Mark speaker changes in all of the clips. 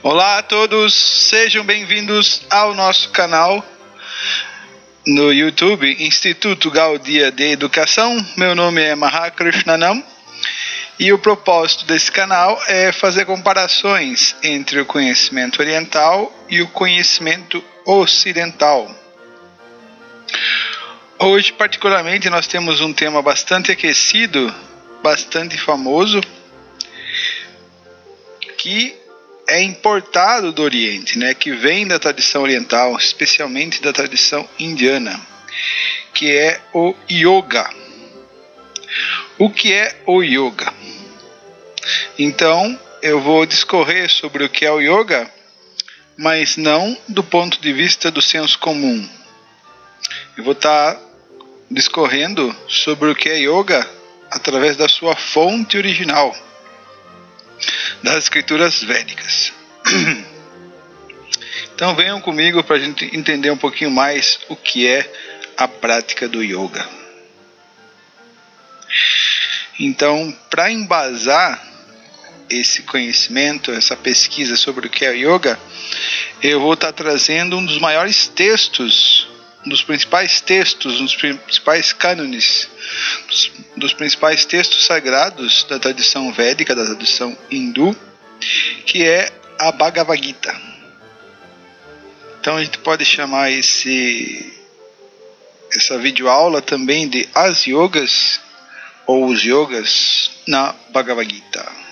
Speaker 1: Olá a todos, sejam bem-vindos ao nosso canal no YouTube, Instituto Gaudiya de Educação. Meu nome é Mahakrishnanam e o propósito desse canal é fazer comparações entre o conhecimento oriental e o conhecimento ocidental. Hoje, particularmente, nós temos um tema bastante aquecido, bastante famoso, que é importado do Oriente, né, que vem da tradição oriental, especialmente da tradição indiana, que é o Yoga. O que é o Yoga? Então, eu vou discorrer sobre o que é o Yoga, mas não do ponto de vista do senso comum. Eu vou estar discorrendo sobre o que é Yoga através da sua fonte original, das escrituras védicas. Então venham comigo para a gente entender um pouquinho mais o que é a prática do yoga. Então, para embasar esse conhecimento, essa pesquisa sobre o que é yoga, eu vou estar trazendo um dos maiores textos, um dos principais textos, um dos principais cânones, dos principais textos sagrados da tradição védica, da tradição hindu, que é a Bhagavad Gita. Então a gente pode chamar essa videoaula também de As Yogas ou os Yogas na Bhagavad Gita.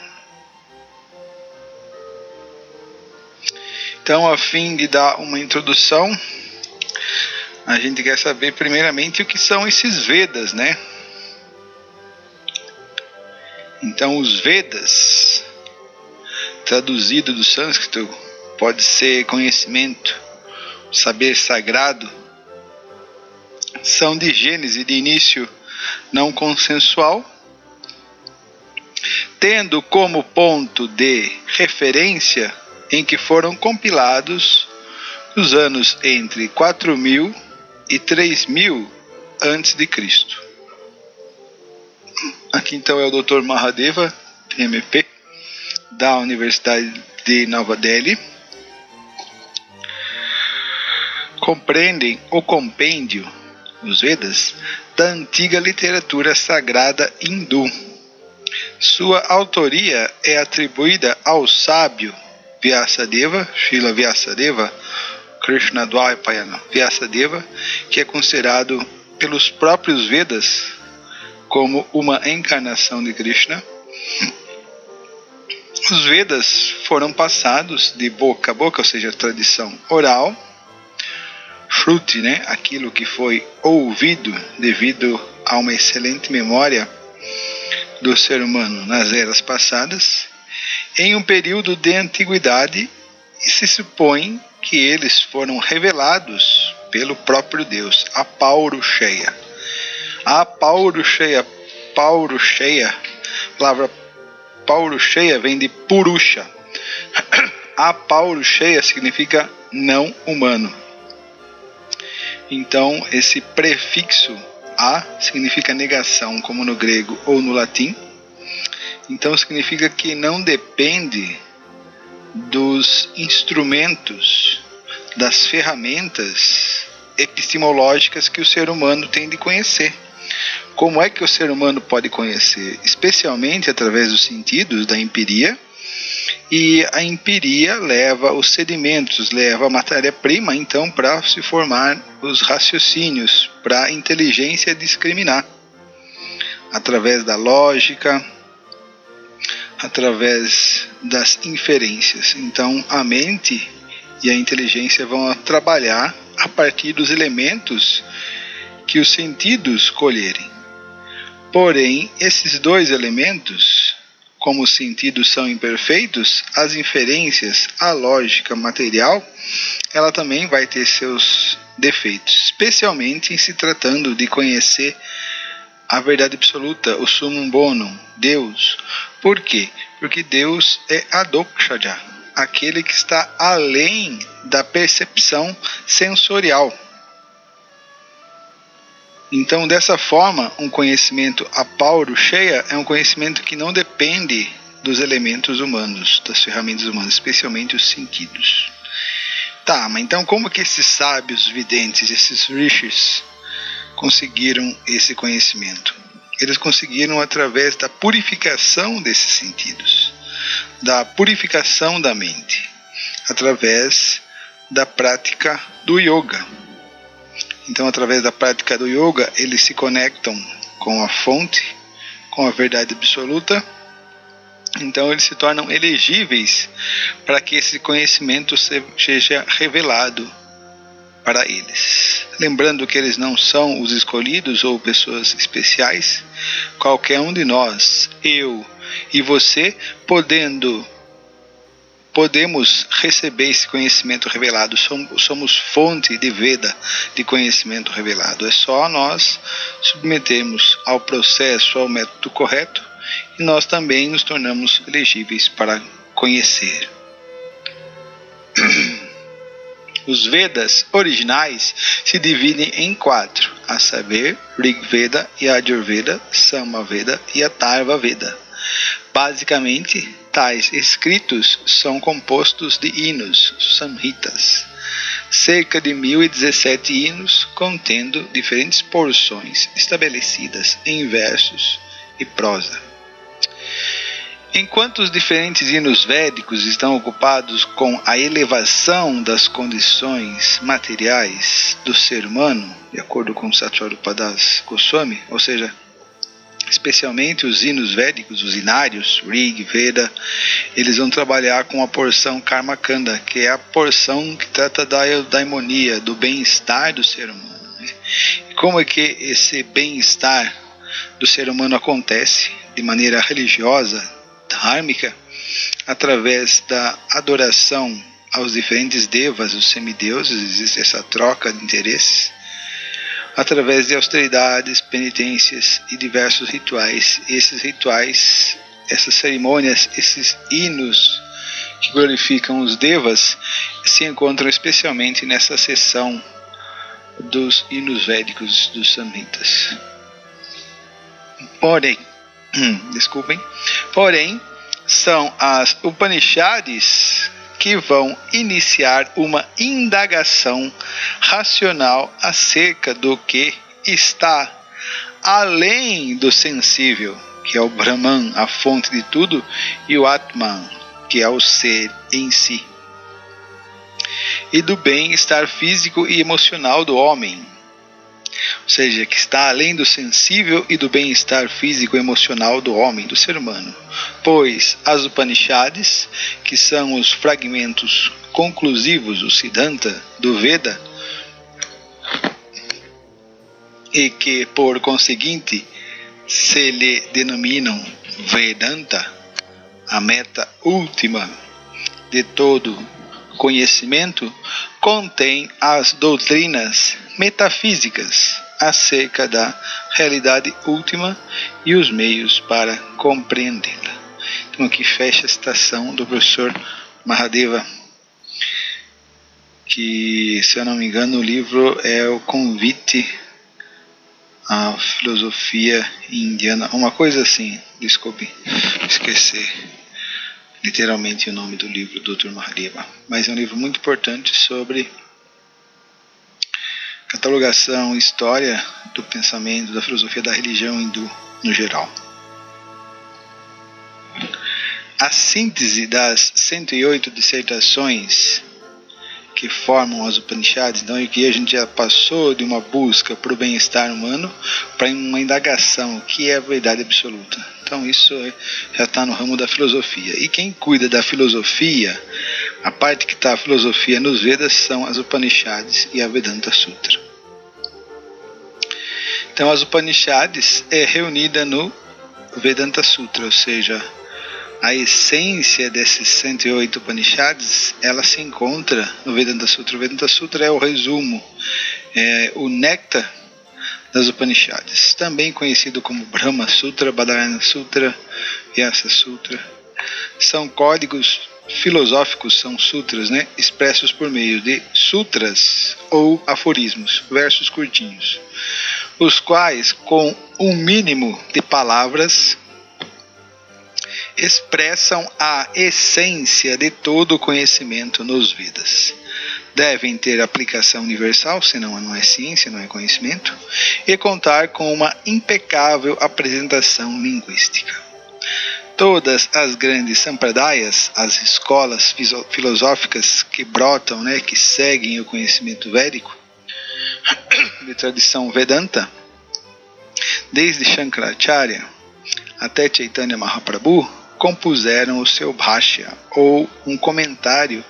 Speaker 1: Então, a fim de dar uma introdução, a gente quer saber primeiramente o que são esses Vedas, né? Então, os Vedas, traduzido do sânscrito, pode ser conhecimento, saber sagrado, são de gênese, de início não consensual, tendo como ponto de referência em que foram compilados nos anos entre 4.000 e 3.000 antes de Cristo. Aqui então é o Dr. Mahadeva, MP, da Universidade de Nova Delhi. Compreendem o compêndio, os Vedas, da antiga literatura sagrada hindu. Sua autoria é atribuída ao sábio Vyasadeva, Srila Vyasadeva, Krishnadvaipayana Vyasadeva, que é considerado pelos próprios Vedas como uma encarnação de Krishna. Os Vedas foram passados de boca a boca, ou seja, tradição oral, Shruti, né, aquilo que foi ouvido devido a uma excelente memória do ser humano nas eras passadas, em um período de antiguidade, e se supõe que eles foram revelados pelo próprio Deus, a Paurusheya. A Paurusheya, a palavra Paurusheya vem de Purusha. A Paurusheya significa não humano. Então, esse prefixo a significa negação, como no grego ou no latim. Então, significa que não depende dos instrumentos, das ferramentas epistemológicas que o ser humano tem de conhecer. Como é que o ser humano pode conhecer? Especialmente através dos sentidos, da empiria. E a empiria leva os sedimentos, leva a matéria-prima, então, para se formar os raciocínios, para a inteligência discriminar. Através da lógica, através das inferências. Então, a mente e a inteligência vão trabalhar a partir dos elementos que os sentidos colherem. Porém, esses dois elementos, como os sentidos são imperfeitos, as inferências, a lógica material, ela também vai ter seus defeitos, especialmente em se tratando de conhecer a verdade absoluta, o summum bonum, Deus. Por quê? Porque Deus é Adokshaja. aquele que está além da percepção sensorial. Então, dessa forma, um conhecimento apaurushaya é um conhecimento que não depende dos elementos humanos, das ferramentas humanas, especialmente os sentidos. Tá, mas então como que esses sábios videntes, esses rishis, conseguiram esse conhecimento? Eles conseguiram através da purificação desses sentidos, da purificação da mente, através da prática do yoga. Então, através da prática do yoga, eles se conectam com a fonte, com a verdade absoluta. Então, eles se tornam elegíveis para que esse conhecimento seja revelado para eles. Lembrando que eles não são os escolhidos ou pessoas especiais. Qualquer um de nós, eu e você, podemos receber esse conhecimento revelado. Somos fonte de Veda, de conhecimento revelado. É só nós submetermos ao processo, ao método correto, e nós também nos tornamos elegíveis para conhecer. Os Vedas originais se dividem em 4, a saber, Rig Veda, Yajurveda, Samaveda e Atharva Veda. Basicamente, tais escritos são compostos de hinos, samhitas, cerca de 1017 hinos contendo diferentes porções estabelecidas em versos e prosa. Enquanto os diferentes hinos védicos estão ocupados com a elevação das condições materiais do ser humano, de acordo com Satyrupadas Goswami, ou seja, especialmente os hinos védicos, os hinários, Rig, Veda, eles vão trabalhar com a porção Karma Kanda, que é a porção que trata da eudaimonia, do bem-estar do ser humano. E como é que esse bem-estar do ser humano acontece de maneira religiosa, dhármica, através da adoração aos diferentes devas, os semideuses, existe essa troca de interesses, através de austeridades, penitências e diversos rituais. Esses rituais, essas cerimônias, esses hinos que glorificam os devas se encontram especialmente nessa seção dos hinos védicos, dos samhitas. Porém, são as Upanishads que vão iniciar uma indagação racional acerca do que está além do sensível, que é o Brahman, a fonte de tudo, e o Atman, que é o ser em si, e do bem-estar físico e emocional do homem, ou seja, que está além do sensível e do bem-estar físico e emocional do homem, do ser humano. Pois as Upanishads, que são os fragmentos conclusivos, o Siddhanta do Veda, e que por conseguinte se lhe denominam Vedanta, a meta última de todo conhecimento, contém as doutrinas metafísicas acerca da realidade última e os meios para compreendê-la. Então aqui fecha a citação do professor Mahadeva, que, se eu não me engano, o livro é o Convite à Filosofia Indiana, uma coisa assim, desculpe, esqueci literalmente o nome do livro do Dr. Mahadeva, mas é um livro muito importante sobre catalogação, história do pensamento, da filosofia, da religião hindu no geral. A síntese das 108 dissertações que formam as Upanishads, então aqui a gente já passou de uma busca para o bem-estar humano para uma indagação, o que é a verdade absoluta. Então isso já está no ramo da filosofia. E quem cuida da filosofia, a parte que está a filosofia nos Vedas, são as Upanishads e a Vedanta Sutra. Então as Upanishads é reunida no Vedanta Sutra, ou seja, a essência desses 108 Upanishads, ela se encontra no Vedanta Sutra. O Vedanta Sutra é o resumo, é o néctar das Upanishads, também conhecido como Brahma Sutra, Badarayana Sutra, Vyasa Sutra. São códigos filosóficos são sutras, né, expressos por meio de sutras ou aforismos, versos curtinhos, os quais, com um mínimo de palavras, expressam a essência de todo o conhecimento nos Vedas. Devem ter aplicação universal, senão não é ciência, não é conhecimento, e contar com uma impecável apresentação linguística. Todas as grandes sampradayas, as escolas filosóficas que brotam, né, que seguem o conhecimento védico, de tradição Vedanta, desde Shankaracharya até Chaitanya Mahaprabhu, compuseram o seu bhashya, ou um comentário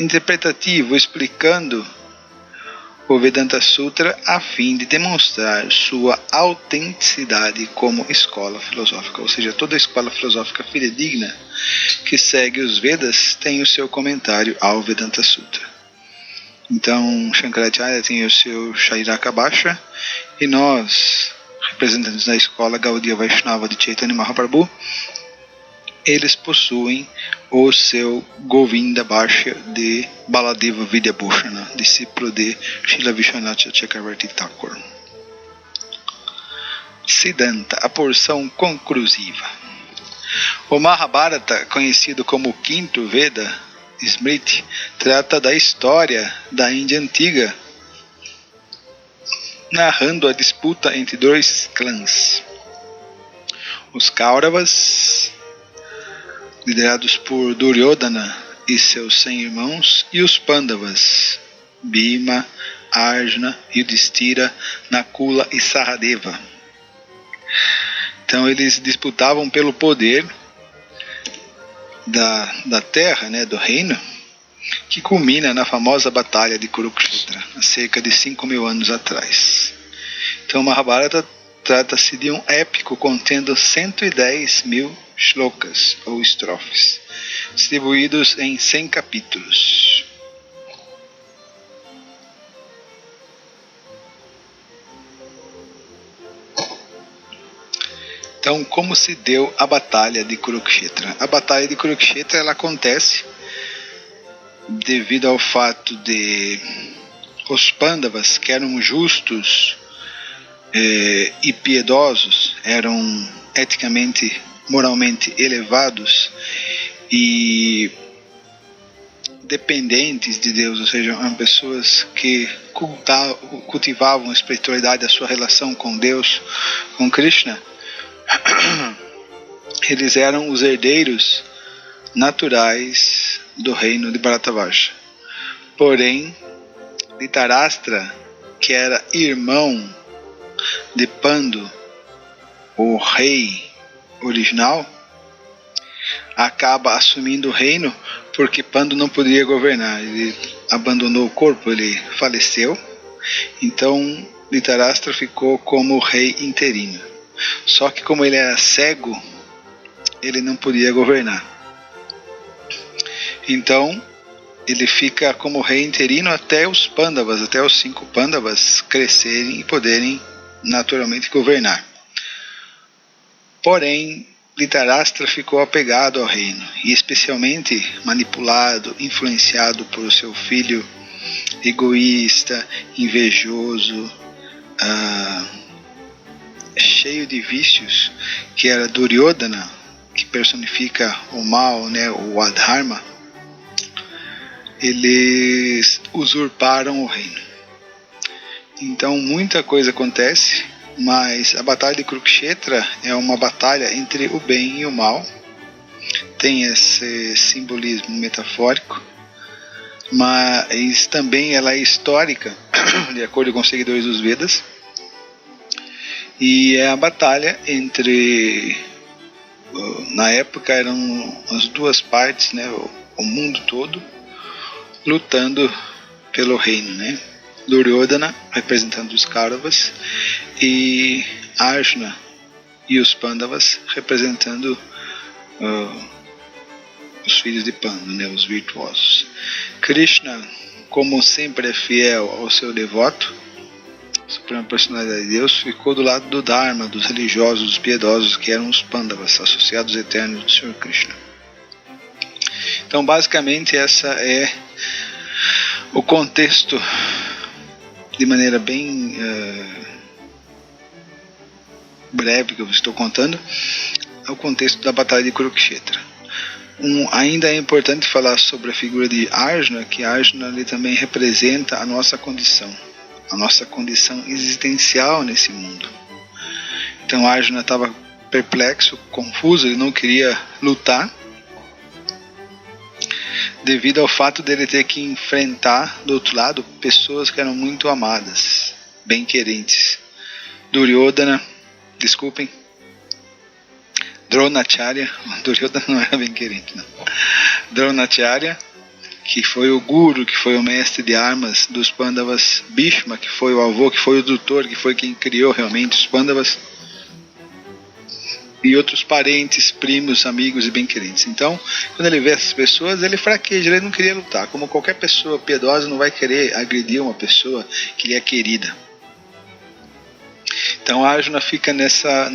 Speaker 1: interpretativo explicando o Vedanta Sutra a fim de demonstrar sua autenticidade como escola filosófica. Ou seja, toda escola filosófica fidedigna que segue os Vedas tem o seu comentário ao Vedanta Sutra. Então, Shankaracharya tem o seu Shairaka Bhashya, e nós, representantes da escola Gaudiya Vaishnava de Chaitanya Mahaprabhu, eles possuem o seu Govinda Bhashya de Baladeva Vidyabhushana, discípulo de Srila Vishwanath Chakravarti Thakur. Siddhanta, a porção conclusiva. O Mahabharata, conhecido como o quinto Veda, Smriti, trata da história da Índia antiga, narrando a disputa entre dois clãs, os Kauravas, liderados por Duryodhana e seus 100 irmãos, e os Pandavas, Bhima, Arjuna, Yudhishthira, Nakula e Sahadeva. Então eles disputavam pelo poder da terra, né, do reino, que culmina na famosa batalha de Kurukshetra, há cerca de 5.000 anos atrás. Então Mahabharata trata-se de um épico contendo 110.000 shlokas, ou estrofes, distribuídos em 100 capítulos. Então, como se deu a batalha de Kurukshetra? A batalha de Kurukshetra ela acontece devido ao fato de os Pandavas, que eram justos e piedosos, eram eticamente, moralmente elevados e dependentes de Deus, ou seja, eram pessoas que cultivavam a espiritualidade, a sua relação com Deus, com Krishna. Eles eram os herdeiros naturais do reino de Bharatavarsha. Porém, Dhritarashtra, que era irmão de Pandu, o rei original, acaba assumindo o reino porque Pandu não poderia governar. Ele abandonou o corpo, ele faleceu. Então Dhritarashtra ficou como rei interino. Só que como ele era cego, ele não podia governar. Então ele fica como rei interino até os Pandavas, até os 5 Pandavas crescerem e poderem naturalmente governar. Porém, Dhritarashtra ficou apegado ao reino, e especialmente manipulado, influenciado por seu filho egoísta, invejoso, cheio de vícios, que era Duryodhana, que personifica o mal, né, o Adharma. Eles usurparam o reino. Então muita coisa acontece, mas a batalha de Kurukshetra é uma batalha entre o bem e o mal. Tem esse simbolismo metafórico, mas também ela é histórica, de acordo com os seguidores dos Vedas. E é a batalha entre, na época eram as duas partes, né, o mundo todo, lutando pelo reino, né? Duryodhana representando os Kauravas e Arjuna e os Pandavas representando os filhos de Pandu, né, os virtuosos. Krishna, como sempre é fiel ao seu devoto, Suprema Personalidade de Deus, ficou do lado do Dharma, dos religiosos, dos piedosos, que eram os Pandavas, associados eternos do Senhor Krishna. Então, basicamente, essa é o contexto, de maneira bem breve que eu estou contando, é o contexto da Batalha de Kurukshetra. Ainda é importante falar sobre a figura de Arjuna, que Arjuna ele também representa a nossa condição existencial nesse mundo. Então Arjuna estava perplexo, confuso, ele não queria lutar, devido ao fato dele ter que enfrentar do outro lado pessoas que eram muito amadas, bem-querentes. Dronacharya não era bem-querente, não. Dronacharya, que foi o guru, que foi o mestre de armas dos Pandavas, Bhishma, que foi o avô, que foi o tutor, que foi quem criou realmente os Pandavas, e outros parentes, primos, amigos e bem-querentes. Então, quando ele vê essas pessoas, ele fraqueja, ele não queria lutar. Como qualquer pessoa piedosa não vai querer agredir uma pessoa que lhe é querida. Então Arjuna fica nessa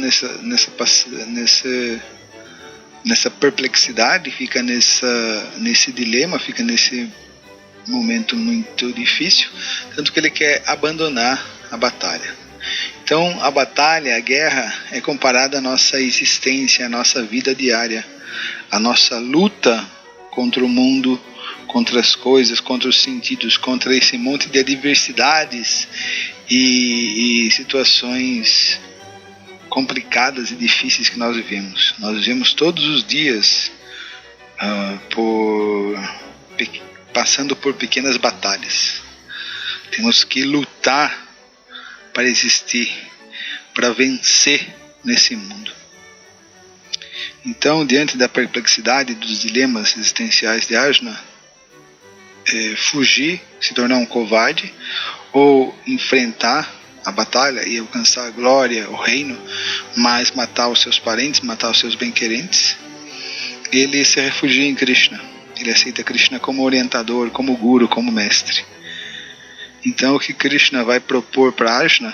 Speaker 1: perplexidade, fica nesse dilema, fica nesse momento muito difícil, tanto que ele quer abandonar a batalha. Então a batalha, a guerra, é comparada à nossa existência, à nossa vida diária, à nossa luta contra o mundo, contra as coisas, contra os sentidos, contra esse monte de adversidades e situações complicadas e difíceis que nós vivemos. Nós vivemos todos os dias passando por pequenas batalhas. Temos que lutar para existir, para vencer nesse mundo. Então, diante da perplexidade dos dilemas existenciais de Arjuna, fugir, se tornar um covarde, ou enfrentar a batalha e alcançar a glória, o reino, mas matar os seus parentes, matar os seus bem-querentes, ele se refugia em Krishna. Ele aceita Krishna como orientador, como guru, como mestre. Então o que Krishna vai propor para Arjuna,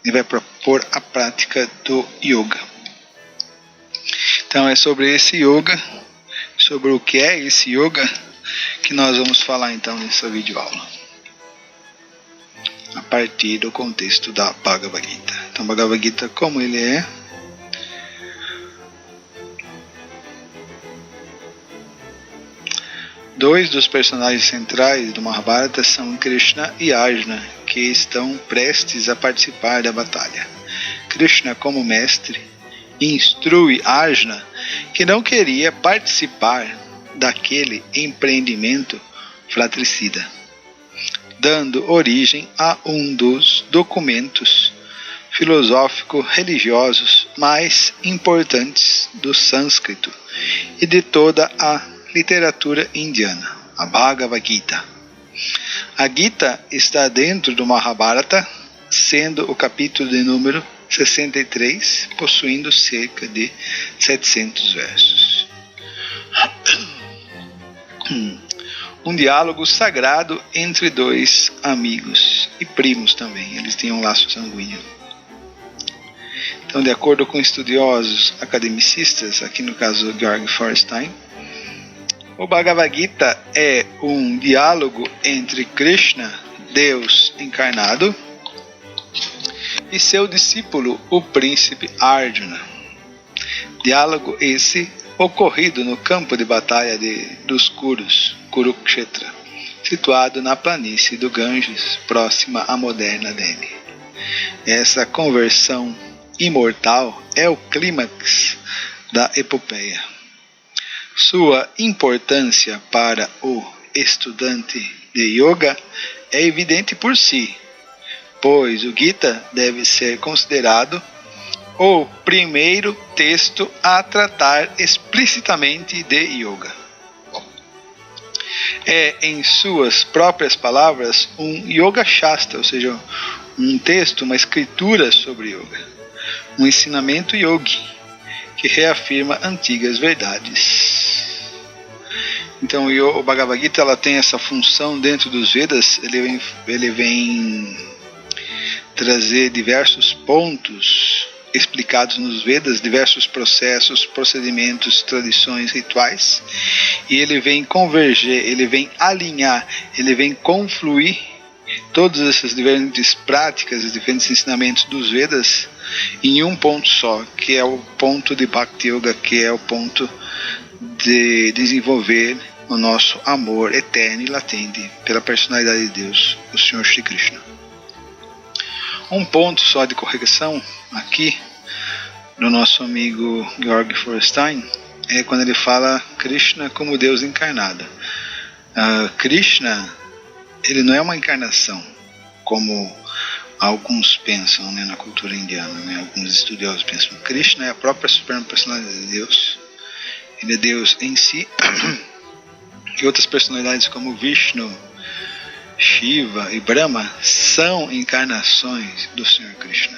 Speaker 1: ele vai propor a prática do yoga. Então é sobre esse yoga, sobre o que é esse yoga, que nós vamos falar então nessa videoaula, a partir do contexto da Bhagavad Gita. Então Bhagavad Gita, como ele é, dois dos personagens centrais do Mahabharata são Krishna e Arjuna, que estão prestes a participar da batalha. Krishna, como mestre, instrui Arjuna, que não queria participar daquele empreendimento fratricida, dando origem a um dos documentos filosófico-religiosos mais importantes do sânscrito e de toda a literatura indiana, a Bhagavad Gita. A Gita está dentro do Mahabharata, sendo o capítulo de número 63, possuindo cerca de 700 versos. Um diálogo sagrado entre dois amigos e primos também, eles têm um laço sanguíneo. Então, de acordo com estudiosos academicistas, aqui no caso Georg Feuerstein, o Bhagavad Gita é um diálogo entre Krishna, Deus encarnado, e seu discípulo, o príncipe Arjuna. Diálogo esse ocorrido no campo de batalha dos Kurus, Kurukshetra, situado na planície do Ganges, próxima à moderna Delhi. Essa conversão imortal é o clímax da epopeia. Sua importância para o estudante de yoga é evidente por si, pois o Gita deve ser considerado o primeiro texto a tratar explicitamente de yoga. É, em suas próprias palavras, um Yoga Shastra, ou seja, um texto, uma escritura sobre yoga, um ensinamento yogi, que reafirma antigas verdades. Então o Bhagavad Gita ela tem essa função dentro dos Vedas, ele vem trazer diversos pontos explicados nos Vedas, diversos processos, procedimentos, tradições, rituais, e ele vem converger, ele vem alinhar, ele vem confluir todas essas diferentes práticas, os diferentes ensinamentos dos Vedas em um ponto só, que é o ponto de Bhakti Yoga, que é o ponto de desenvolver o nosso amor eterno e latente pela personalidade de Deus, o Senhor Shri Krishna. Um ponto só de correção aqui do nosso amigo Georg Feuerstein é quando ele fala Krishna como Deus encarnado. Krishna, ele não é uma encarnação como alguns pensam, né, na cultura indiana, né, alguns estudiosos pensam. Krishna é a própria suprema personalidade de Deus, ele é Deus em si, e outras personalidades como Vishnu, Shiva e Brahma são encarnações do Senhor Krishna.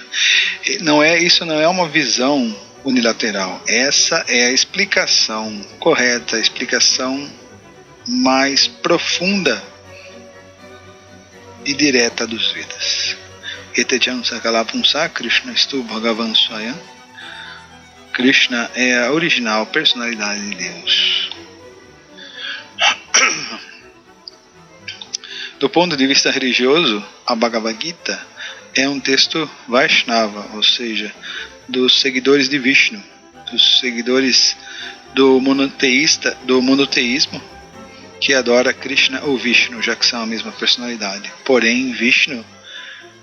Speaker 1: Isso não é uma visão unilateral. Essa é a explicação correta, a explicação mais profunda e direta dos Vedas. Etechan Sakalapunsa Krishna Stu Bhagavan Swayam. Krishna é a original personalidade de Deus. Do ponto de vista religioso, a Bhagavad Gita é um texto Vaishnava, ou seja, dos seguidores de Vishnu, dos seguidores do monoteísmo, que adora Krishna ou Vishnu, já que são a mesma personalidade. Porém, Vishnu,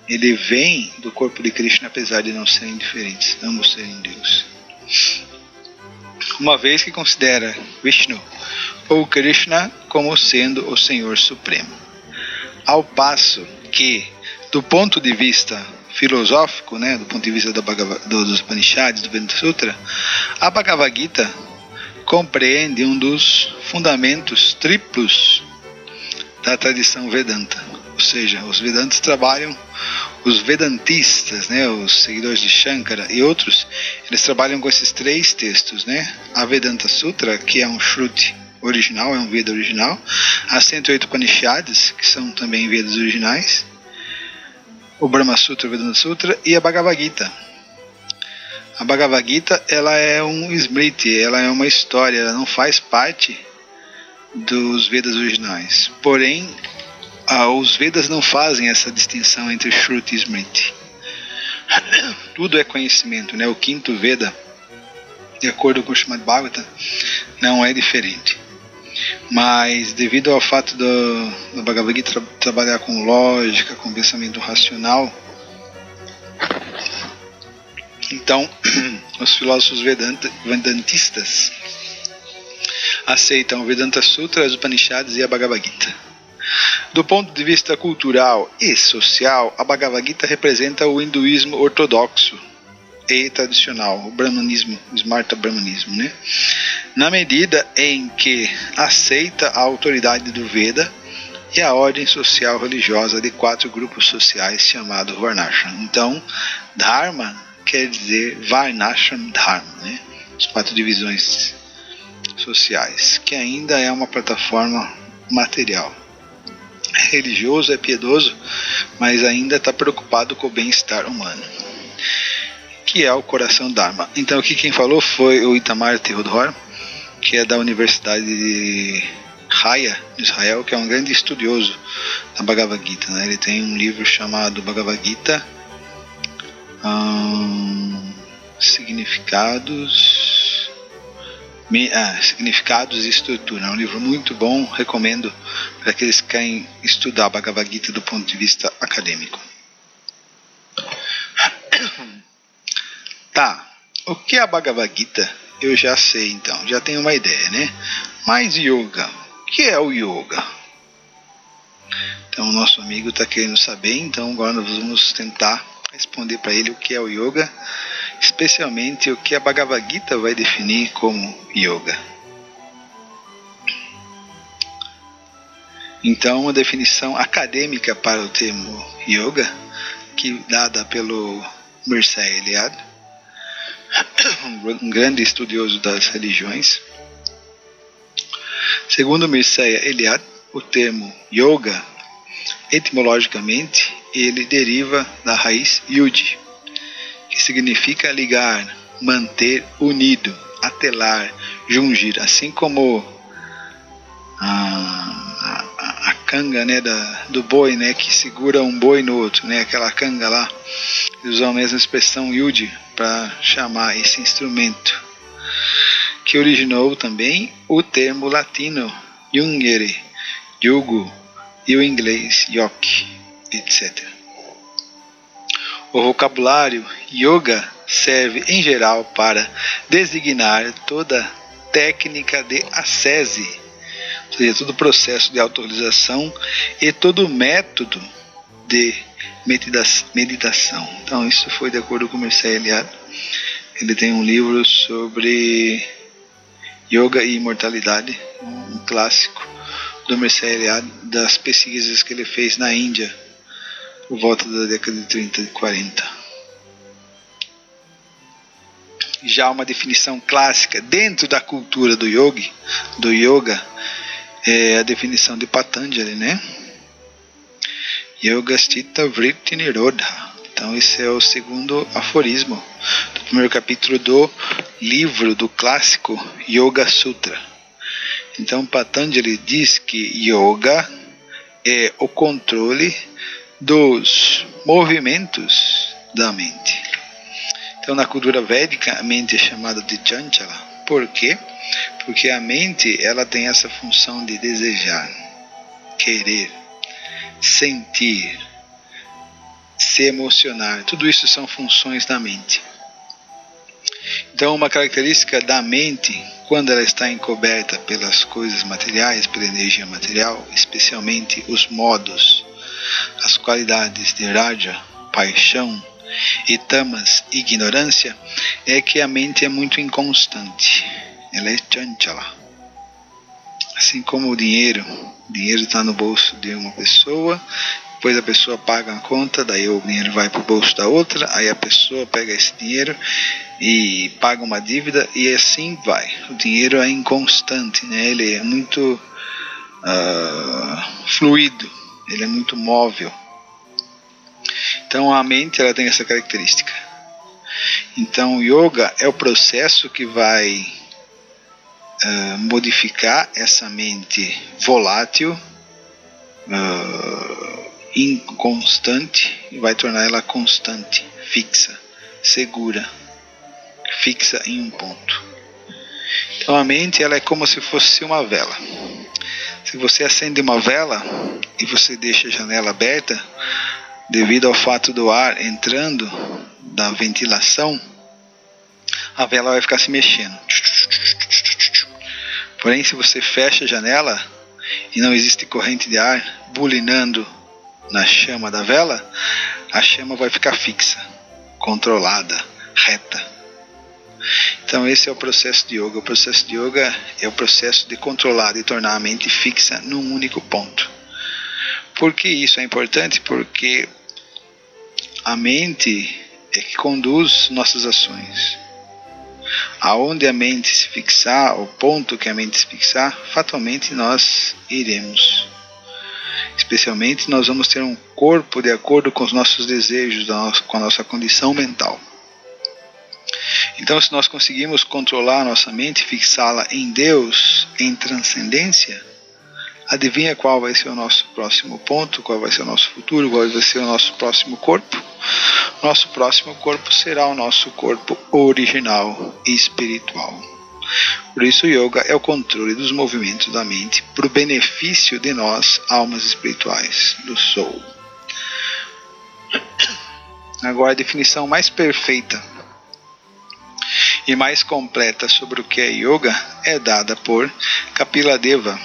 Speaker 1: ele vem do corpo de Krishna, apesar de não serem diferentes, ambos serem Deus. Uma vez que considera Vishnu ou Krishna como sendo o Senhor Supremo. Ao passo que, do ponto de vista filosófico, né, do ponto de vista dos Upanishads, do Vedanta Sutra, a Bhagavad Gita compreende um dos fundamentos triplos da tradição Vedanta. Ou seja, os Vedantas trabalham, os Vedantistas, né, os seguidores de Shankara e outros, eles trabalham com esses três textos, né? A Vedanta Sutra, que é um Shruti original, é um Veda original, as 108 Upanishads, que são também Vedas originais, o Brahma Sutra, o Vedanta Sutra e a Bhagavad Gita. A Bhagavad Gita, ela é um Smriti, ela é uma história, ela não faz parte dos Vedas originais. Porém, os Vedas não fazem essa distinção entre Shruti e Smriti. Tudo é conhecimento, né? O quinto Veda, de acordo com o Srimad Bhagavatam, não é diferente. Mas devido ao fato do Bhagavad Gita trabalhar com lógica, com pensamento racional, então os filósofos vedantistas aceitam o Vedanta Sutra, as Upanishads e a Bhagavad Gita. Do ponto de vista cultural e social, a Bhagavad Gita representa o hinduísmo ortodoxo e tradicional, o brahmanismo, o Smarta Brahmanismo, né? Na medida em que aceita a autoridade do Veda e a ordem social religiosa de 4 grupos sociais chamados Varnashram. Então, Dharma quer dizer Varnashram Dharma, né? As 4 divisões sociais, que ainda é uma plataforma material. É religioso, é piedoso, mas ainda está preocupado com o bem-estar humano, que é o coração Dharma. Então aqui quem falou foi o Itamar Theodor, que é da Universidade de Haya, de Israel, que é um grande estudioso da Bhagavad Gita, né? Ele tem um livro chamado Bhagavad Gita, Significados e Estrutura. É um livro muito bom, recomendo para aqueles que querem estudar a Bhagavad Gita do ponto de vista acadêmico. Tá, o que é a Bhagavad Gita? Eu já sei, então, já tenho uma ideia, né? Mas yoga, o que é o yoga? Então o nosso amigo está querendo saber, então agora nós vamos tentar responder para ele o que é o yoga, especialmente o que a Bhagavad Gita vai definir como yoga. Então, a definição acadêmica para o termo yoga, que dada pelo Mircea Eliade, um grande estudioso das religiões. Segundo Mircea Eliade, o termo yoga, etimologicamente, ele deriva da raiz yud, que significa ligar, manter unido, atelar, jungir, assim como a canga, né, do boi, né, que segura um boi no outro, né, aquela canga lá. Eles usam a mesma expressão yud para chamar esse instrumento, que originou também o termo latino jungere, jugo, e o inglês yoke, etc. O vocabulário yoga serve em geral para designar toda técnica de ascese, ou seja, todo o processo de autorização e todo o método de meditação. Então isso foi de acordo com Mircea Eliade. Ele tem um livro sobre yoga e imortalidade, um clássico do Mircea Eliade, das pesquisas que ele fez na Índia por volta da década de 30 e 40. Já uma definição clássica dentro da cultura do yoga, é a definição de Patanjali, né? Yoga Stita Vritti Nirodha. Então esse é o segundo aforismo do primeiro capítulo do livro do clássico Yoga Sutra. Então Patanjali diz que yoga é o controle dos movimentos da mente. Então na cultura védica a mente é chamada de chanchala. Por quê? Porque a mente ela tem essa função de desejar, querer, sentir, se emocionar. Tudo isso são funções da mente. Então uma característica da mente, quando ela está encoberta pelas coisas materiais, pela energia material, especialmente os modos, as qualidades de raja, paixão, e tamas, ignorância, é que a mente é muito inconstante. Ela é chanchala. Assim como o dinheiro está no bolso de uma pessoa, depois a pessoa paga a conta, daí o dinheiro vai para o bolso da outra, aí a pessoa pega esse dinheiro e paga uma dívida, e assim vai. O dinheiro é inconstante, né? Ele é muito fluido, ele é muito móvel. Então a mente ela tem essa característica. Então o yoga é o processo que vai modificar essa mente volátil, inconstante, e vai tornar ela constante, fixa, segura, fixa em um ponto. Então a mente ela é como se fosse uma vela. Se você acende uma vela e você deixa a janela aberta, devido ao fato do ar entrando da ventilação, a vela vai ficar se mexendo. Porém, se você fecha a janela e não existe corrente de ar bulinando na chama da vela, a chama vai ficar fixa, controlada, reta. Então esse é o processo de yoga. O processo de yoga é o processo de controlar, de tornar a mente fixa num único ponto. Por que isso é importante? Porque a mente é que conduz nossas ações. Aonde a mente se fixar, o ponto que a mente se fixar, fatalmente nós iremos. Especialmente nós vamos ter um corpo de acordo com os nossos desejos, com a nossa condição mental. Então se nós conseguimos controlar a nossa mente, fixá-la em Deus, em transcendência, adivinha qual vai ser o nosso próximo ponto, qual vai ser o nosso futuro, qual vai ser o nosso próximo corpo? Nosso próximo corpo será o nosso corpo original e espiritual. Por isso o yoga é o controle dos movimentos da mente para o benefício de nós, almas espirituais, do soul. Agora a definição mais perfeita e mais completa sobre o que é yoga é dada por Kapila Deva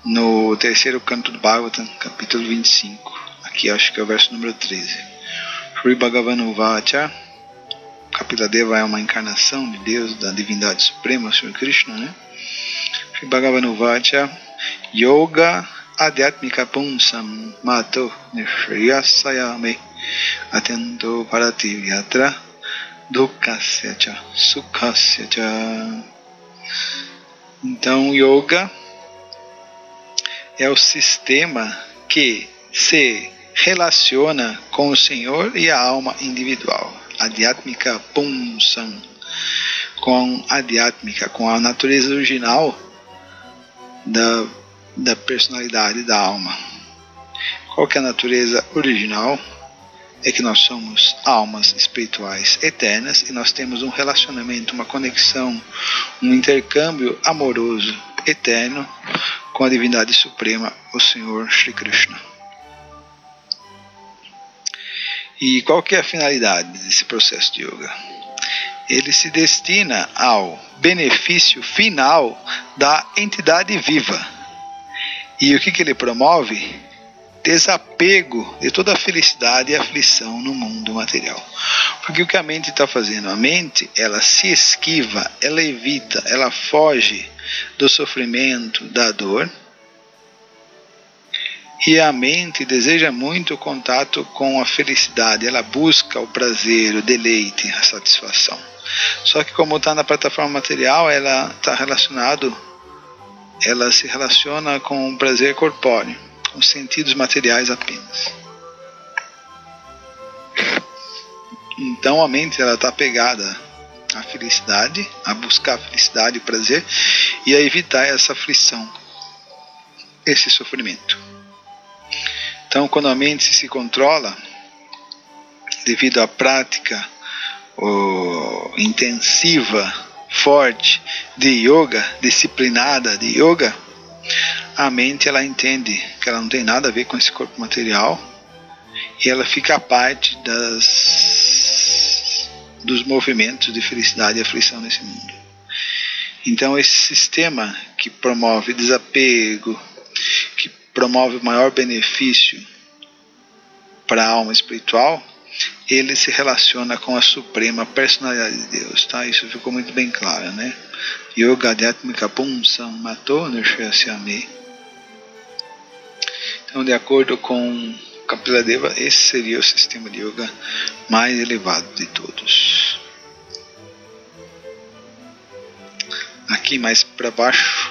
Speaker 1: no terceiro canto do Bhagavatam, capítulo 25. Aqui acho que é o verso número 13. Sri Bhagavan Vacha. Kapila Deva é uma encarnação de Deus, da divindade suprema, Sri Krishna, né? Sri Bhagavan Vacha. Yoga Adhyatmika Punsam Mato Nishriyasayame Atento Parati Yatra Dukkasya Cha Sukhasya Cha. Então yoga é o sistema que se relaciona com o Senhor e a alma individual. Adhyatmika Pumsam, com Adhyatmika, com a natureza original da personalidade da alma. Qual que é a natureza original? É que nós somos almas espirituais eternas e nós temos um relacionamento, uma conexão, um intercâmbio amoroso eterno com a divindade suprema, o Senhor Shri Krishna. E qual que é a finalidade desse processo de yoga? Ele se destina ao benefício final da entidade viva. E o que ele promove? Desapego de toda a felicidade e aflição no mundo material. Porque o que a mente está fazendo? A mente, ela se esquiva, ela evita, ela foge do sofrimento, da dor. E a mente deseja muito o contato com a felicidade, ela busca o prazer, o deleite, a satisfação. Só que como está na plataforma material, ela se relaciona com o prazer corpóreo, os sentidos materiais apenas. Então a mente está apegada à felicidade, a buscar a felicidade e o prazer e a evitar essa aflição, esse sofrimento. Então quando a mente se controla, devido à prática intensiva, forte de yoga, disciplinada de yoga, a mente ela entende que ela não tem nada a ver com esse corpo material e ela fica à parte dos movimentos de felicidade e aflição nesse mundo. Então esse sistema que promove desapego, que promove maior benefício para a alma espiritual, ele se relaciona com a suprema personalidade de Deus, tá? Isso ficou muito bem claro, né? Yoga Adhyatmika Pumsam Mato Nirshyasyame. Então, de acordo com Kapila Deva, esse seria o sistema de yoga mais elevado de todos. Aqui mais para baixo,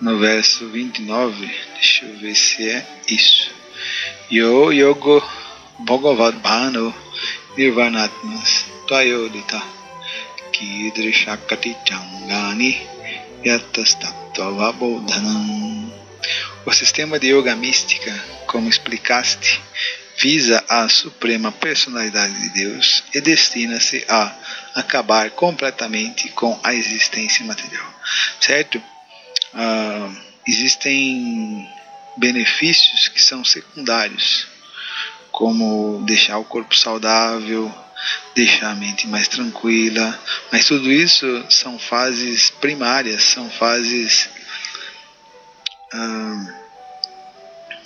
Speaker 1: no verso 29, deixa eu ver se é isso. Yo Yogo Bhagavad Bhano Nirvanatmas Tvayodita Kidrishakati Changani Yatastattvabodhanam. O sistema de yoga mística, como explicaste, visa a suprema personalidade de Deus e destina-se a acabar completamente com a existência material. Certo? Existem benefícios que são secundários, como deixar o corpo saudável, deixar a mente mais tranquila, mas tudo isso são fases primárias, são fases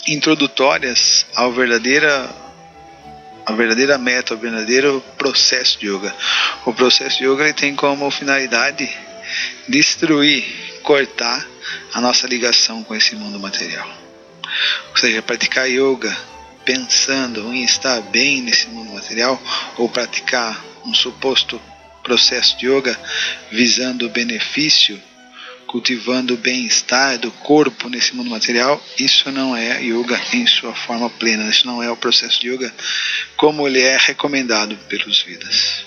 Speaker 1: introdutórias à verdadeira meta, ao verdadeiro processo de yoga. O processo de yoga ele tem como finalidade destruir, cortar a nossa ligação com esse mundo material. Ou seja, praticar yoga pensando em estar bem nesse mundo material, ou praticar um suposto processo de yoga visando o benefício, cultivando o bem-estar do corpo nesse mundo material, isso não é yoga em sua forma plena, isso não é o processo de yoga como ele é recomendado pelos Vedas.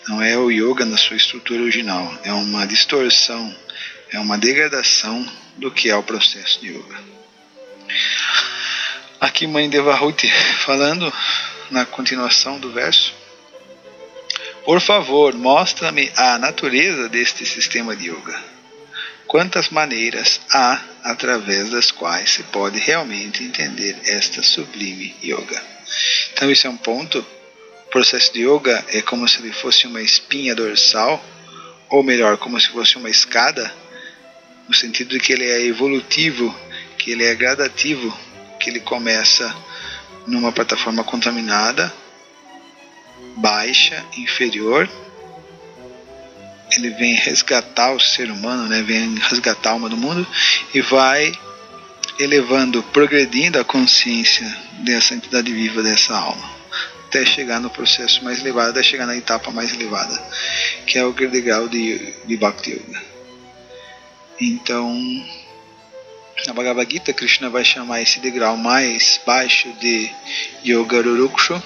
Speaker 1: Não é o yoga na sua estrutura original, é uma distorção, é uma degradação do que é o processo de yoga. Aqui Mãe Devahuti falando na continuação do verso: por favor, mostra-me a natureza deste sistema de yoga. Quantas maneiras há através das quais se pode realmente entender esta sublime yoga? Então isso é um ponto. O processo de yoga é como se ele fosse uma espinha dorsal, ou melhor, como se fosse uma escada, no sentido de que ele é evolutivo, que ele é gradativo, que ele começa numa plataforma contaminada, baixa, inferior. Ele vem resgatar o ser humano, né? Vem resgatar a alma do mundo e vai elevando, progredindo a consciência dessa entidade viva, dessa alma, até chegar no processo mais elevado, até chegar na etapa mais elevada, que é o degrau de Bhakti Yoga. Então, na Bhagavad Gita, Krishna vai chamar esse degrau mais baixo de Yoga Ruruksha,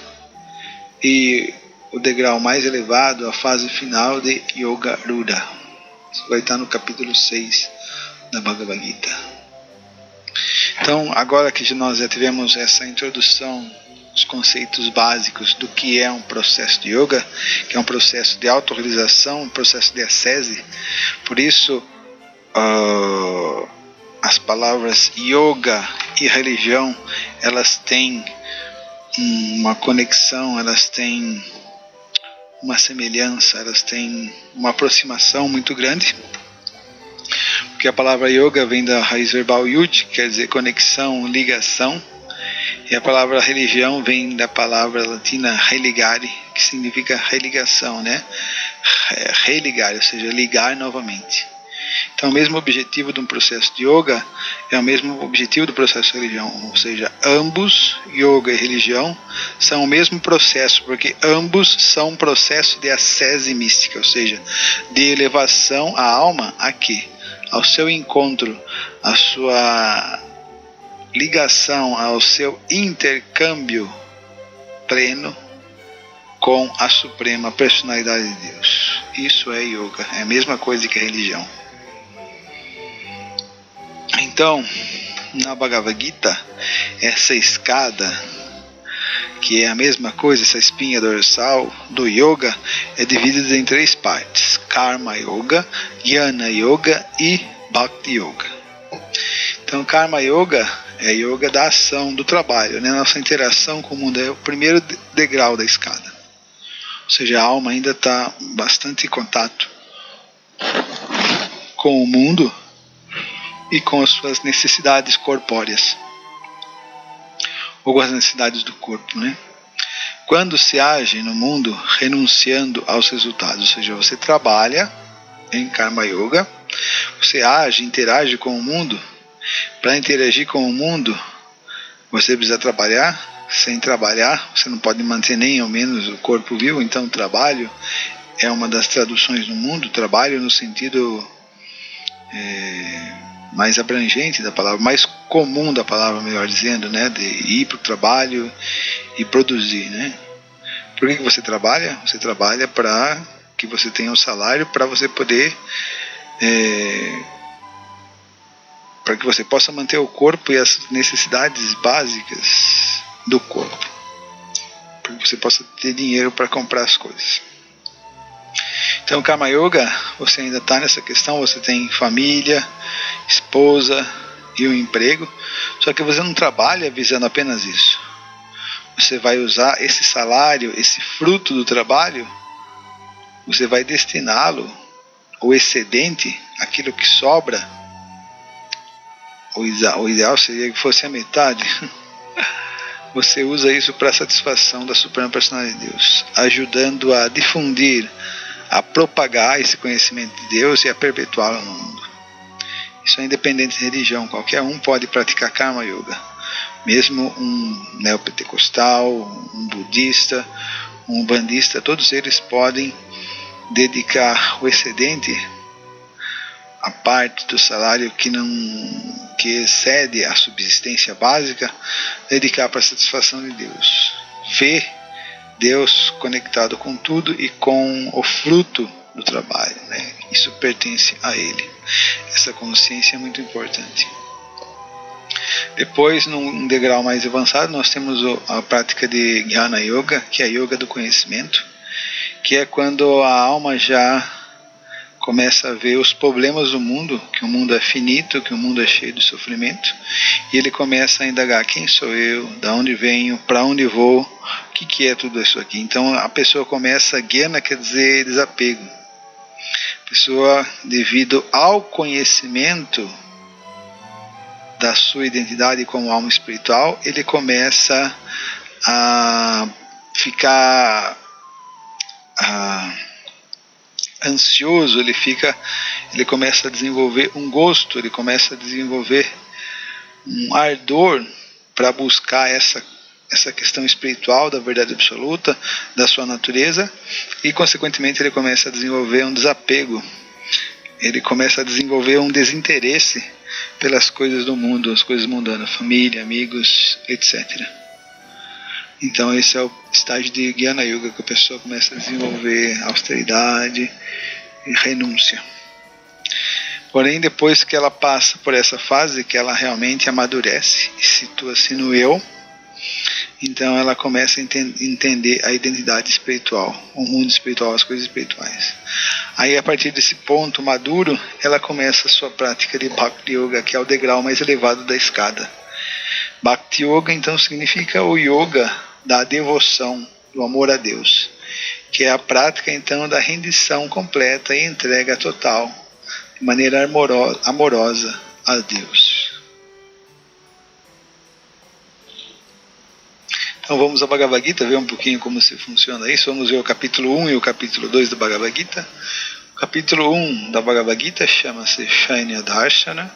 Speaker 1: e o degrau mais elevado, a fase final de Yoga Rudra. Isso vai estar no capítulo 6 da Bhagavad Gita. Então, agora que nós já tivemos essa introdução, os conceitos básicos do que é um processo de yoga, que é um processo de autorrealização, um processo de ascese, por isso as palavras yoga e religião, elas têm uma conexão, elas têm uma semelhança, elas têm uma aproximação muito grande, porque a palavra yoga vem da raiz verbal yud, que quer dizer conexão, ligação, e a palavra religião vem da palavra latina religare, que significa religação, né? Religar, ou seja, ligar novamente. Então, o mesmo objetivo de um processo de yoga é o mesmo objetivo do processo de religião, ou seja, ambos, yoga e religião, são o mesmo processo, porque ambos são um processo de ascese mística, ou seja, de elevação à alma a quê? Ao seu encontro, à sua ligação, ao seu intercâmbio pleno com a Suprema Personalidade de Deus. Isso é yoga, é a mesma coisa que a religião. Então, na Bhagavad Gita, essa escada, que é a mesma coisa, essa espinha dorsal do yoga, é dividida em 3 partes: Karma Yoga, Jnana Yoga e Bhakti Yoga. Então, Karma Yoga é yoga da ação, do trabalho, né? Nossa interação com o mundo é o primeiro degrau da escada. Ou seja, a alma ainda está bastante em contato com o mundo e com as suas necessidades corpóreas, ou com as necessidades do corpo, né? Quando se age no mundo renunciando aos resultados, ou seja, você trabalha em Karma Yoga, você age, interage com o mundo. Para interagir com o mundo, você precisa trabalhar. Sem trabalhar, você não pode manter nem ao menos o corpo vivo. Então, trabalho é uma das traduções no mundo. Trabalho no sentido mais abrangente da palavra, mais comum da palavra, melhor dizendo, né? De ir para o trabalho e produzir, né? Por que você trabalha? Você trabalha para que você tenha um salário, para você poder para que você possa manter o corpo e as necessidades básicas do corpo, para que você possa ter dinheiro para comprar as coisas. Então, Karma Yoga, você ainda está nessa questão, você tem família, esposa e um emprego, só que você não trabalha visando apenas isso. Você vai usar esse salário, esse fruto do trabalho, você vai destiná-lo, o excedente, aquilo que sobra. O ideal seria que fosse a metade. Você usa isso para a satisfação da Suprema Personalidade de Deus, ajudando a difundir, a propagar esse conhecimento de Deus e a perpetuá-lo no mundo. Isso é independente de religião, qualquer um pode praticar Karma Yoga. Mesmo um neopentecostal, um budista, um umbandista, todos eles podem dedicar o excedente, a parte do salário que excede a subsistência básica, dedicar para a satisfação de Deus. Ver Deus conectado com tudo e com o fruto do trabalho, né? Isso pertence a Ele. Essa consciência é muito importante. Depois, num degrau mais avançado, nós temos a prática de Jnana Yoga, que é a yoga do conhecimento, que é quando a alma já começa a ver os problemas do mundo, que o mundo é finito, que o mundo é cheio de sofrimento, e ele começa a indagar: quem sou eu, da onde venho, para onde vou, o que é tudo isso aqui. Então a pessoa começa, Jnana quer dizer desapego. A pessoa, devido ao conhecimento da sua identidade como alma espiritual, ele começa a ficar ansioso, ele começa a desenvolver um gosto, ele começa a desenvolver um ardor para buscar essa questão espiritual da verdade absoluta, da sua natureza, e consequentemente ele começa a desenvolver um desapego, ele começa a desenvolver um desinteresse pelas coisas do mundo, as coisas mundanas, família, amigos, etc. Então esse é o estágio de Jnana Yoga, que a pessoa começa a desenvolver austeridade e renúncia. Porém, depois que ela passa por essa fase, que ela realmente amadurece e situa-se no eu, então ela começa a entender a identidade espiritual, o mundo espiritual, as coisas espirituais. Aí, a partir desse ponto maduro, ela começa a sua prática de Bhakti Yoga, que é o degrau mais elevado da escada. Bhakti Yoga, então, significa o yoga da devoção, do amor a Deus, que é a prática, então, da rendição completa e entrega total, de maneira amorosa a Deus. Então vamos ao Bhagavad Gita, ver um pouquinho como se funciona isso. Vamos ver o capítulo 1 e o capítulo 2 do Bhagavad Gita. O capítulo 1 da Bhagavad Gita chama-se Shainya Darshana,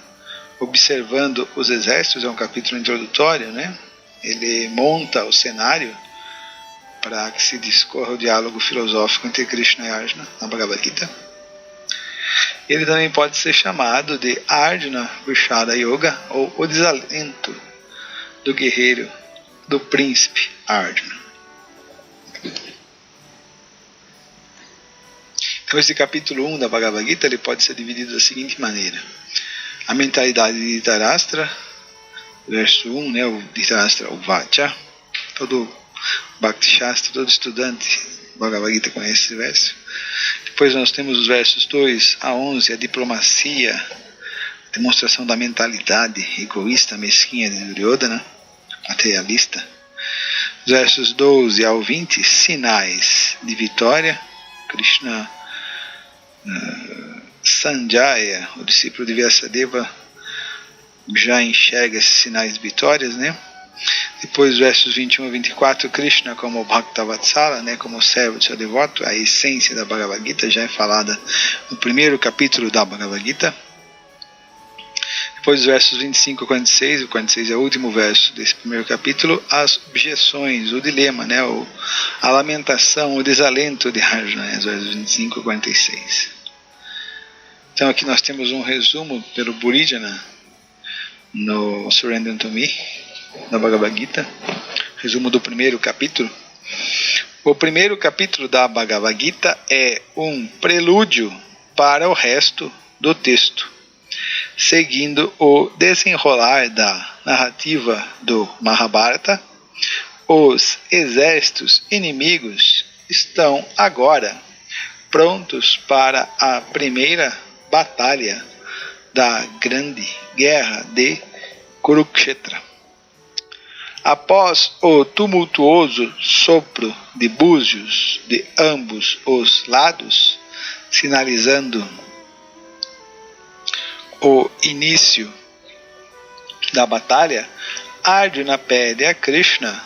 Speaker 1: observando os exércitos, é um capítulo introdutório, né? Ele monta o cenário para que se discorra o diálogo filosófico entre Krishna e Arjuna na Bhagavad Gita. Ele também pode ser chamado de Arjuna Vishada Yoga, ou o desalento do guerreiro, do príncipe Arjuna. Então esse capítulo 1 da Bhagavad Gita ele pode ser dividido da seguinte maneira: a mentalidade de Dhritarashtra, verso 1, né, o Dhritarashtra, o Vacha. Todo Bhakti Shastra, todo estudante do Bhagavad Gita conhece esse verso. Depois nós temos os versos 2 a 11, a diplomacia, a demonstração da mentalidade egoísta, mesquinha de Duryodhana, materialista. Os versos 12 ao 20, sinais de vitória. Krishna Sanjaya, o discípulo de Vyasadeva, já enxerga esses sinais de vitórias, né? Depois, os versos 21 a 24, Krishna como Bhaktavatsala, né, como servo do seu devoto, a essência da Bhagavad Gita já é falada no primeiro capítulo da Bhagavad Gita. Depois, os versos 25 a 46, o 46 é o último verso desse primeiro capítulo, as objeções, o dilema, né, a lamentação, o desalento de Arjuna, né, os versos 25 a 46. Então aqui nós temos um resumo pelo Burijana no Surrender Unto Me, da Bhagavad Gita, resumo do primeiro capítulo. O primeiro capítulo da Bhagavad Gita é um prelúdio para o resto do texto, seguindo o desenrolar da narrativa do Mahabharata. Os exércitos inimigos estão agora prontos para a primeira batalha da grande guerra de Kurukshetra. Após o tumultuoso sopro de búzios de ambos os lados, sinalizando o início da batalha, Arjuna pede a Krishna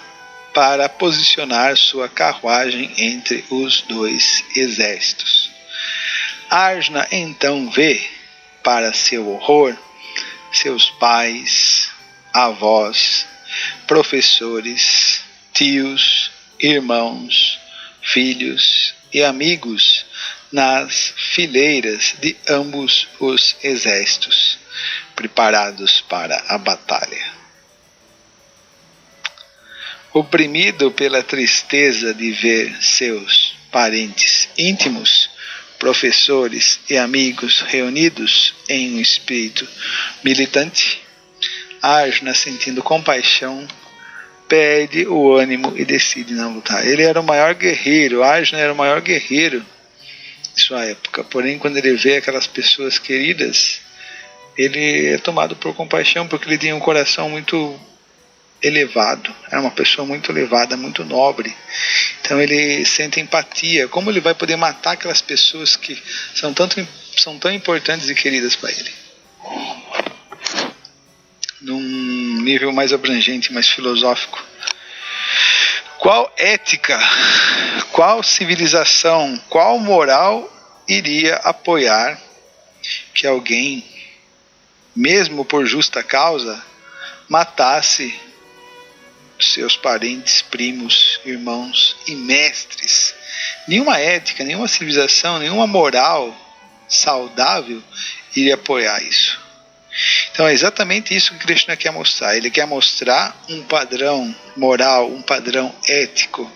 Speaker 1: para posicionar sua carruagem entre os dois exércitos. Arjuna então vê, para seu horror, seus pais, avós, professores, tios, irmãos, filhos e amigos nas fileiras de ambos os exércitos, preparados para a batalha. Oprimido pela tristeza de ver seus parentes íntimos, professores e amigos reunidos em um espírito militante, Arjuna, sentindo compaixão, perde o ânimo e decide não lutar. Ele era o maior guerreiro, Arjuna era o maior guerreiro de sua época. Porém, quando ele vê aquelas pessoas queridas, ele é tomado por compaixão, porque ele tinha um coração muito elevado, era uma pessoa muito elevada, muito nobre. Então ele sente empatia. Como ele vai poder matar aquelas pessoas que são tão importantes e queridas para ele? Num nível mais abrangente, mais filosófico. Qual ética, qual civilização, qual moral iria apoiar que alguém, mesmo por justa causa, matasse seus parentes, primos, irmãos e mestres? Nenhuma ética, nenhuma civilização, nenhuma moral saudável iria apoiar isso. Então Então é exatamente isso que Krishna quer mostrar. Ele quer mostrar um padrão moral, um padrão ético,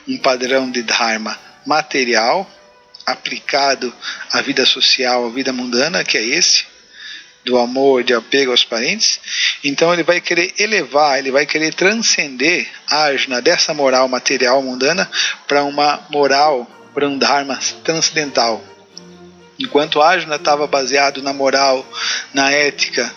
Speaker 1: um padrão de dharma material aplicado à vida social, à vida mundana, que é esse, do amor, de apego aos parentes. Então ele vai querer elevar, ele vai querer transcender a Arjuna dessa moral material mundana para uma moral, para um dharma transcendental. Enquanto Arjuna estava baseado na moral, na ética,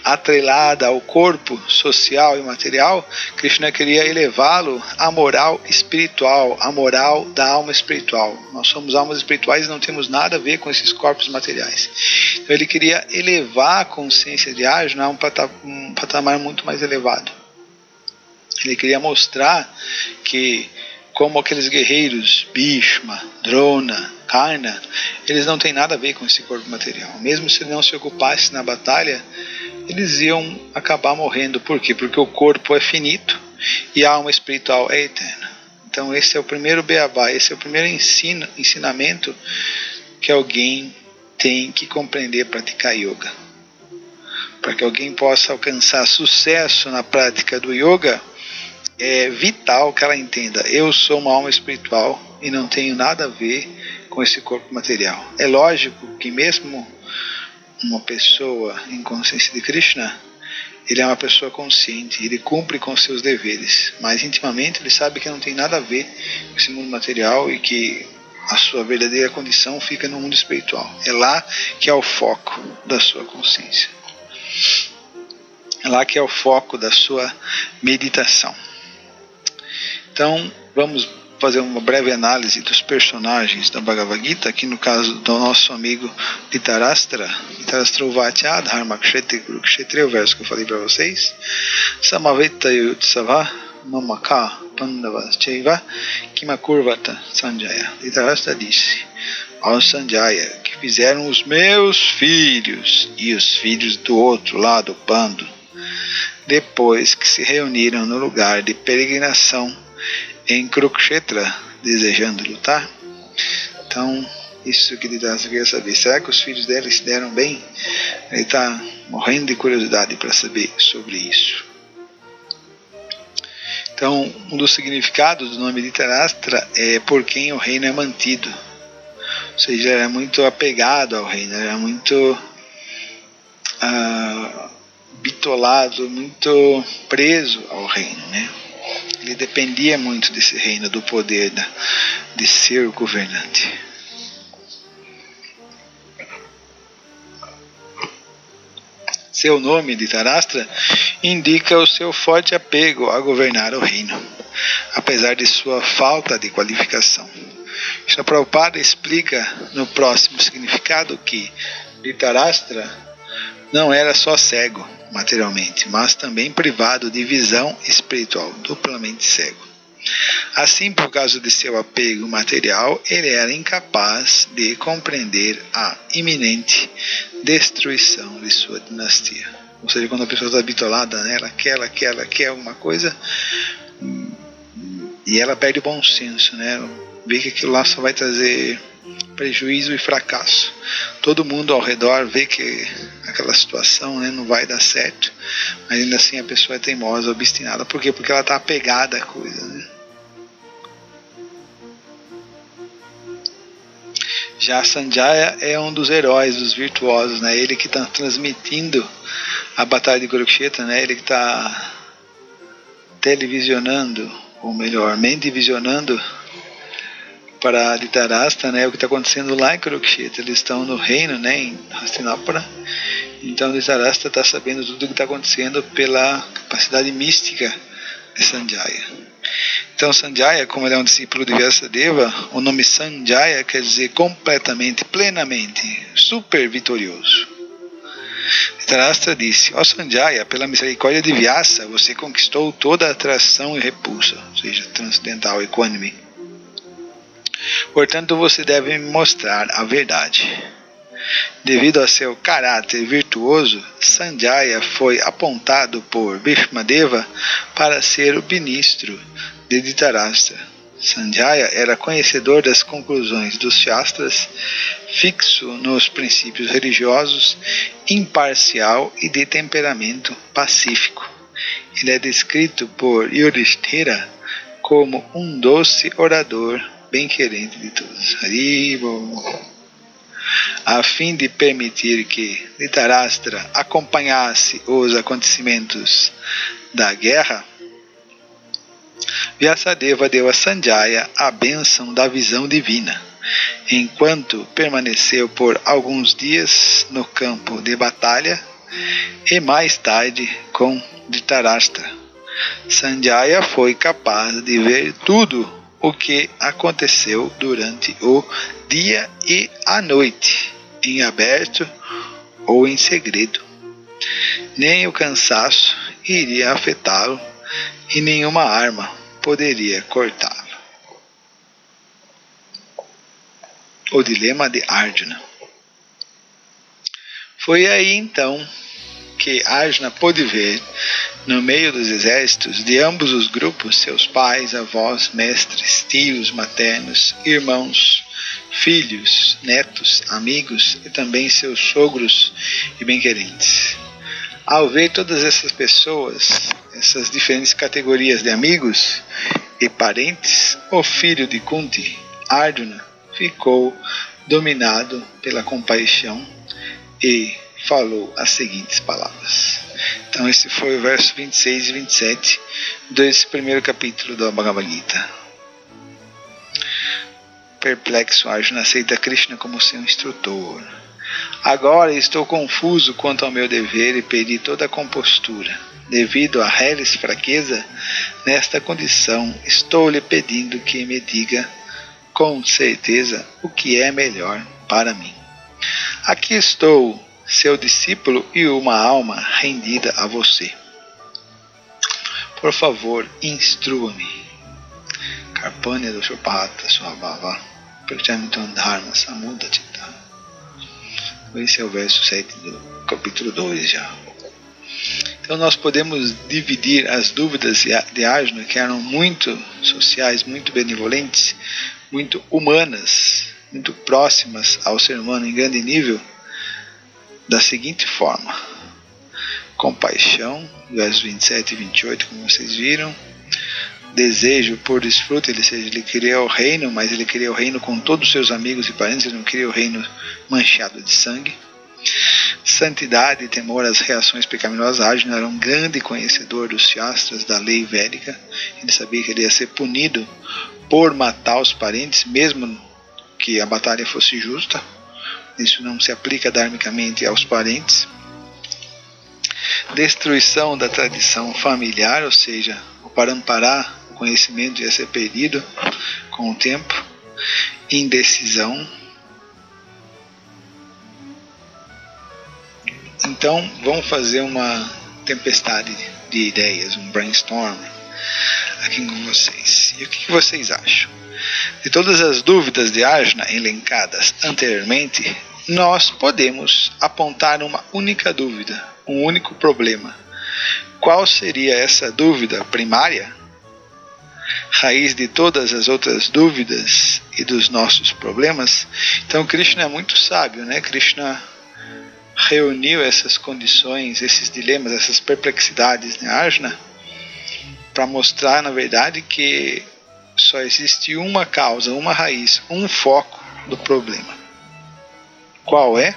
Speaker 1: atrelada ao corpo social e material, Krishna queria elevá-lo à moral espiritual, à moral da alma espiritual. Nós somos almas espirituais e não temos nada a ver com esses corpos materiais. Então ele queria elevar a consciência de Arjuna a um patamar muito mais elevado. Ele queria mostrar que, como aqueles guerreiros, Bhishma, Drona, Karna, eles não têm nada a ver com esse corpo material. Mesmo se não se ocupasse na batalha, eles iam acabar morrendo. Por quê? Porque o corpo é finito e a alma espiritual é eterna. Então esse é o primeiro beabá, esse é o primeiro ensinamento que alguém tem que compreender, praticar yoga. Para que alguém possa alcançar sucesso na prática do yoga, é vital que ela entenda: eu sou uma alma espiritual e não tenho nada a ver com esse corpo material. É lógico que mesmo uma pessoa em consciência de Krishna, ele é uma pessoa consciente, ele cumpre com seus deveres, mas intimamente ele sabe que não tem nada a ver com esse mundo material e que a sua verdadeira condição fica no mundo espiritual. É lá que é o foco da sua consciência. É lá que é o foco da sua meditação. Então, vamos fazer uma breve análise dos personagens da Bhagavad Gita, aqui no caso do nosso amigo Dhritarashtra. Dhritarashtra Uvacha Dharma Kshetri Guru Kshetri, o verso que eu falei para vocês. Samaveta Yutsava Mamaka Pandavas Chaiva Kimakurvata Sanjaya. Dhritarashtra disse ao Sanjaya que fizeram os meus filhos e os filhos do outro lado, Pandu, depois que se reuniram no lugar de peregrinação em Kurukshetra, desejando lutar. Então, isso que Dhritarashtra queria saber. Será que os filhos dela se deram bem? Ele está morrendo de curiosidade para saber sobre isso. Então, um dos significados do nome de Dhritarashtra é por quem o reino é mantido. Ou seja, ele é muito apegado ao reino, ele é muito bitolado, muito preso ao reino, né? Ele dependia muito desse reino, do poder de ser o governante. Seu nome, Dhritarashtra, indica o seu forte apego a governar o reino, apesar de sua falta de qualificação. Srila Prabhupada explica no próximo significado que Dhritarashtra não era só cego materialmente, mas também privado de visão espiritual, duplamente cego. Assim, por causa de seu apego material, ele era incapaz de compreender a iminente destruição de sua dinastia. Ou seja, quando a pessoa está bitolada, né, ela quer alguma coisa e ela perde o bom senso, né? Vê que aquilo lá só vai trazer prejuízo e fracasso. Todo mundo ao redor vê que aquela situação, né, não vai dar certo, mas ainda assim a pessoa é teimosa, obstinada. Por quê? Porque ela está apegada à coisa, né? Já Sanjaya é um dos heróis, dos virtuosos, né? Ele que está transmitindo a batalha de Kurukshetra, né? Ele que está televisionando, ou melhor, mendivisionando para Dhritarashtra, né, o que está acontecendo lá em Kurukshetra. Eles estão no reino, né, em Hastinapura. Então Dhritarashtra está sabendo tudo o que está acontecendo pela capacidade mística de Sanjaya. Então Sanjaya, como ele é um discípulo de Vyasadeva, o nome Sanjaya quer dizer completamente, plenamente, super vitorioso. Dhritarashtra disse: ó Sanjaya, pela misericórdia de Vyasa, você conquistou toda a atração e repulsa, ou seja, transcendental, equânime. Portanto, você deve me mostrar a verdade. Devido a seu caráter virtuoso, Sanjaya foi apontado por Bhishmadeva para ser o ministro de Dhritarashtra. Sanjaya era conhecedor das conclusões dos Shastras, fixo nos princípios religiosos, imparcial e de temperamento pacífico. Ele é descrito por Yudhishthira como um doce orador, bem-querente de todos. A fim de permitir que Dhritarashtra acompanhasse os acontecimentos da guerra, Vyasadeva deu a Sanjaya a bênção da visão divina, enquanto permaneceu por alguns dias no campo de batalha e mais tarde com Dhritarashtra. Sanjaya foi capaz de ver tudo o que aconteceu durante o dia e a noite, em aberto ou em segredo. Nem o cansaço iria afetá-lo e nenhuma arma poderia cortá-lo. O dilema de Arjuna. Foi aí então que Arjuna pôde ver, no meio dos exércitos de ambos os grupos, seus pais, avós, mestres, tios maternos, irmãos, filhos, netos, amigos e também seus sogros e bem-querentes. Ao ver todas essas pessoas, essas diferentes categorias de amigos e parentes, o filho de Kunti, Arjuna, ficou dominado pela compaixão e falou as seguintes palavras. Então esse foi o verso 26 e 27 desse primeiro capítulo do Bhagavad Gita. Perplexo, Arjuna aceita Krishna como seu instrutor. Agora estou confuso quanto ao meu dever e perdi toda a compostura. Devido à reles fraqueza, nesta condição estou lhe pedindo que me diga com certeza o que é melhor para mim. Aqui estou, seu discípulo e uma alma rendida a você. Por favor, instrua-me. Karpanya doshopahata swabhava prachamitam dharma samudachita. Esse é o verso 7 do capítulo 2 já. Então nós podemos dividir as dúvidas de Arjuna, que eram muito sociais, muito benevolentes, muito humanas, muito próximas ao ser humano em grande nível, da seguinte forma: compaixão, versos 27 e 28, como vocês viram, desejo por desfruto, ele queria o reino, mas ele queria o reino com todos os seus amigos e parentes, ele não queria o reino manchado de sangue. Santidade e temor às reações pecaminosas. Arjuna era um grande conhecedor dos Shastras, da lei védica. Ele sabia que ele ia ser punido por matar os parentes, mesmo que a batalha fosse justa. Isso não se aplica dharmicamente aos parentes. Destruição da tradição familiar, ou seja, o paramparar, o conhecimento ia ser perdido com o tempo. Indecisão. Então, vamos fazer uma tempestade de ideias, um brainstorm aqui com vocês. E o que vocês acham? De todas as dúvidas de Arjuna elencadas anteriormente, nós podemos apontar uma única dúvida, um único problema. Qual seria essa dúvida primária? Raiz de todas as outras dúvidas e dos nossos problemas? Então Krishna é muito sábio, né? Krishna reuniu essas condições, esses dilemas, essas perplexidades de Arjuna para mostrar, na verdade, que só existe uma causa, uma raiz, um foco do problema. Qual é?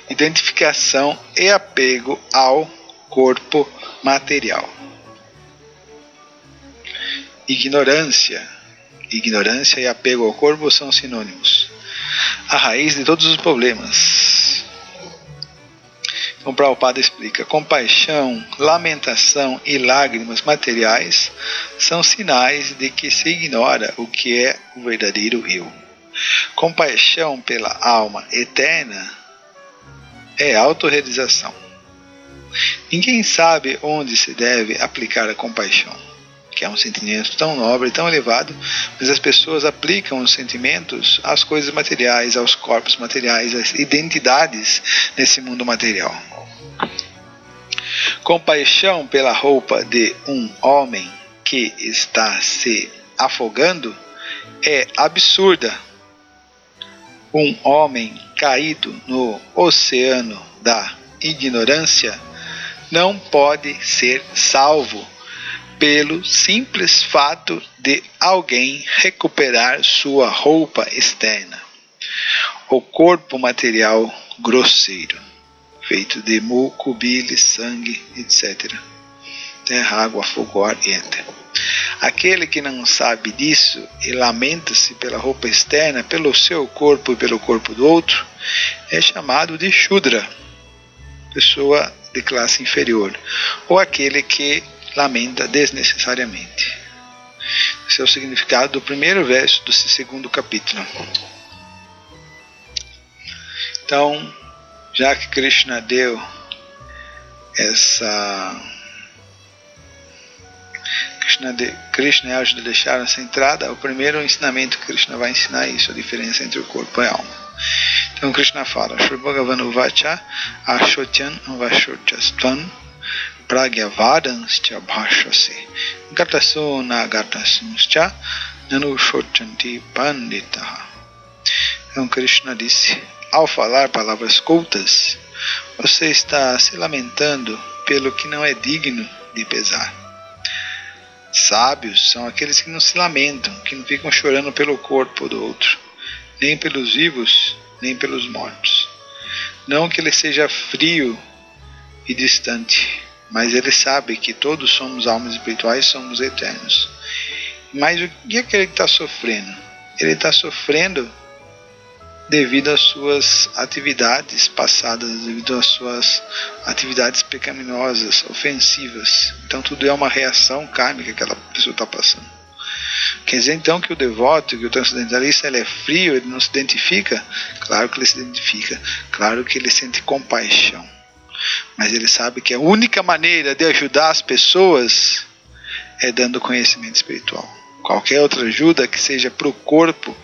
Speaker 1: Identificação e apego ao corpo material. Ignorância e apego ao corpo são sinônimos. A raiz de todos os problemas. Então Prabhupada explica: compaixão, lamentação e lágrimas materiais são sinais de que se ignora o que é o verdadeiro eu. Compaixão pela alma eterna é autorrealização. Ninguém sabe onde se deve aplicar a compaixão. que é um sentimento tão nobre, tão elevado, mas as pessoas aplicam os sentimentos às coisas materiais, aos corpos materiais, às identidades nesse mundo material. Compaixão pela roupa de um homem que está se afogando é absurda. Um homem caído no oceano da ignorância não pode ser salvo pelo simples fato de alguém recuperar sua roupa externa. O corpo material grosseiro, feito de muco, bile, sangue, etc. Terra, água, fogo, ar e éter. Aquele que não sabe disso e lamenta-se pela roupa externa, pelo seu corpo e pelo corpo do outro, é chamado de Shudra, pessoa de classe inferior, ou aquele que lamenta desnecessariamente. Esse é o significado do primeiro verso do segundo capítulo. Então, já que Krishna deu essa... Krishna e Arjuna deixaram essa entrada, o primeiro ensinamento que Krishna vai ensinar é isso, a diferença entre o corpo e a alma. Então Krishna fala, Shri-Bhagavan Vacha Ashotyan Vashotjastvan Pragyavadanscha Bhashase Gatasona Gatasanscha Nanushotyanti Panditaha. Então Krishna disse, ao falar palavras cultas, você está se lamentando pelo que não é digno de pesar. Sábios são aqueles que não se lamentam, que não ficam chorando pelo corpo do outro, nem pelos vivos, nem pelos mortos. Não que ele seja frio e distante, mas ele sabe que todos somos almas espirituais, somos eternos. Mas o que é que ele está sofrendo? Ele está sofrendo devido às suas atividades passadas, devido às suas atividades pecaminosas, ofensivas. Então tudo é uma reação kármica que aquela pessoa está passando. Quer dizer então que o devoto, que o transcendentalista, ele é frio, ele não se identifica? Claro que ele se identifica, claro que ele sente compaixão. Mas ele sabe que a única maneira de ajudar as pessoas é dando conhecimento espiritual. Qualquer outra ajuda que seja para o corpo,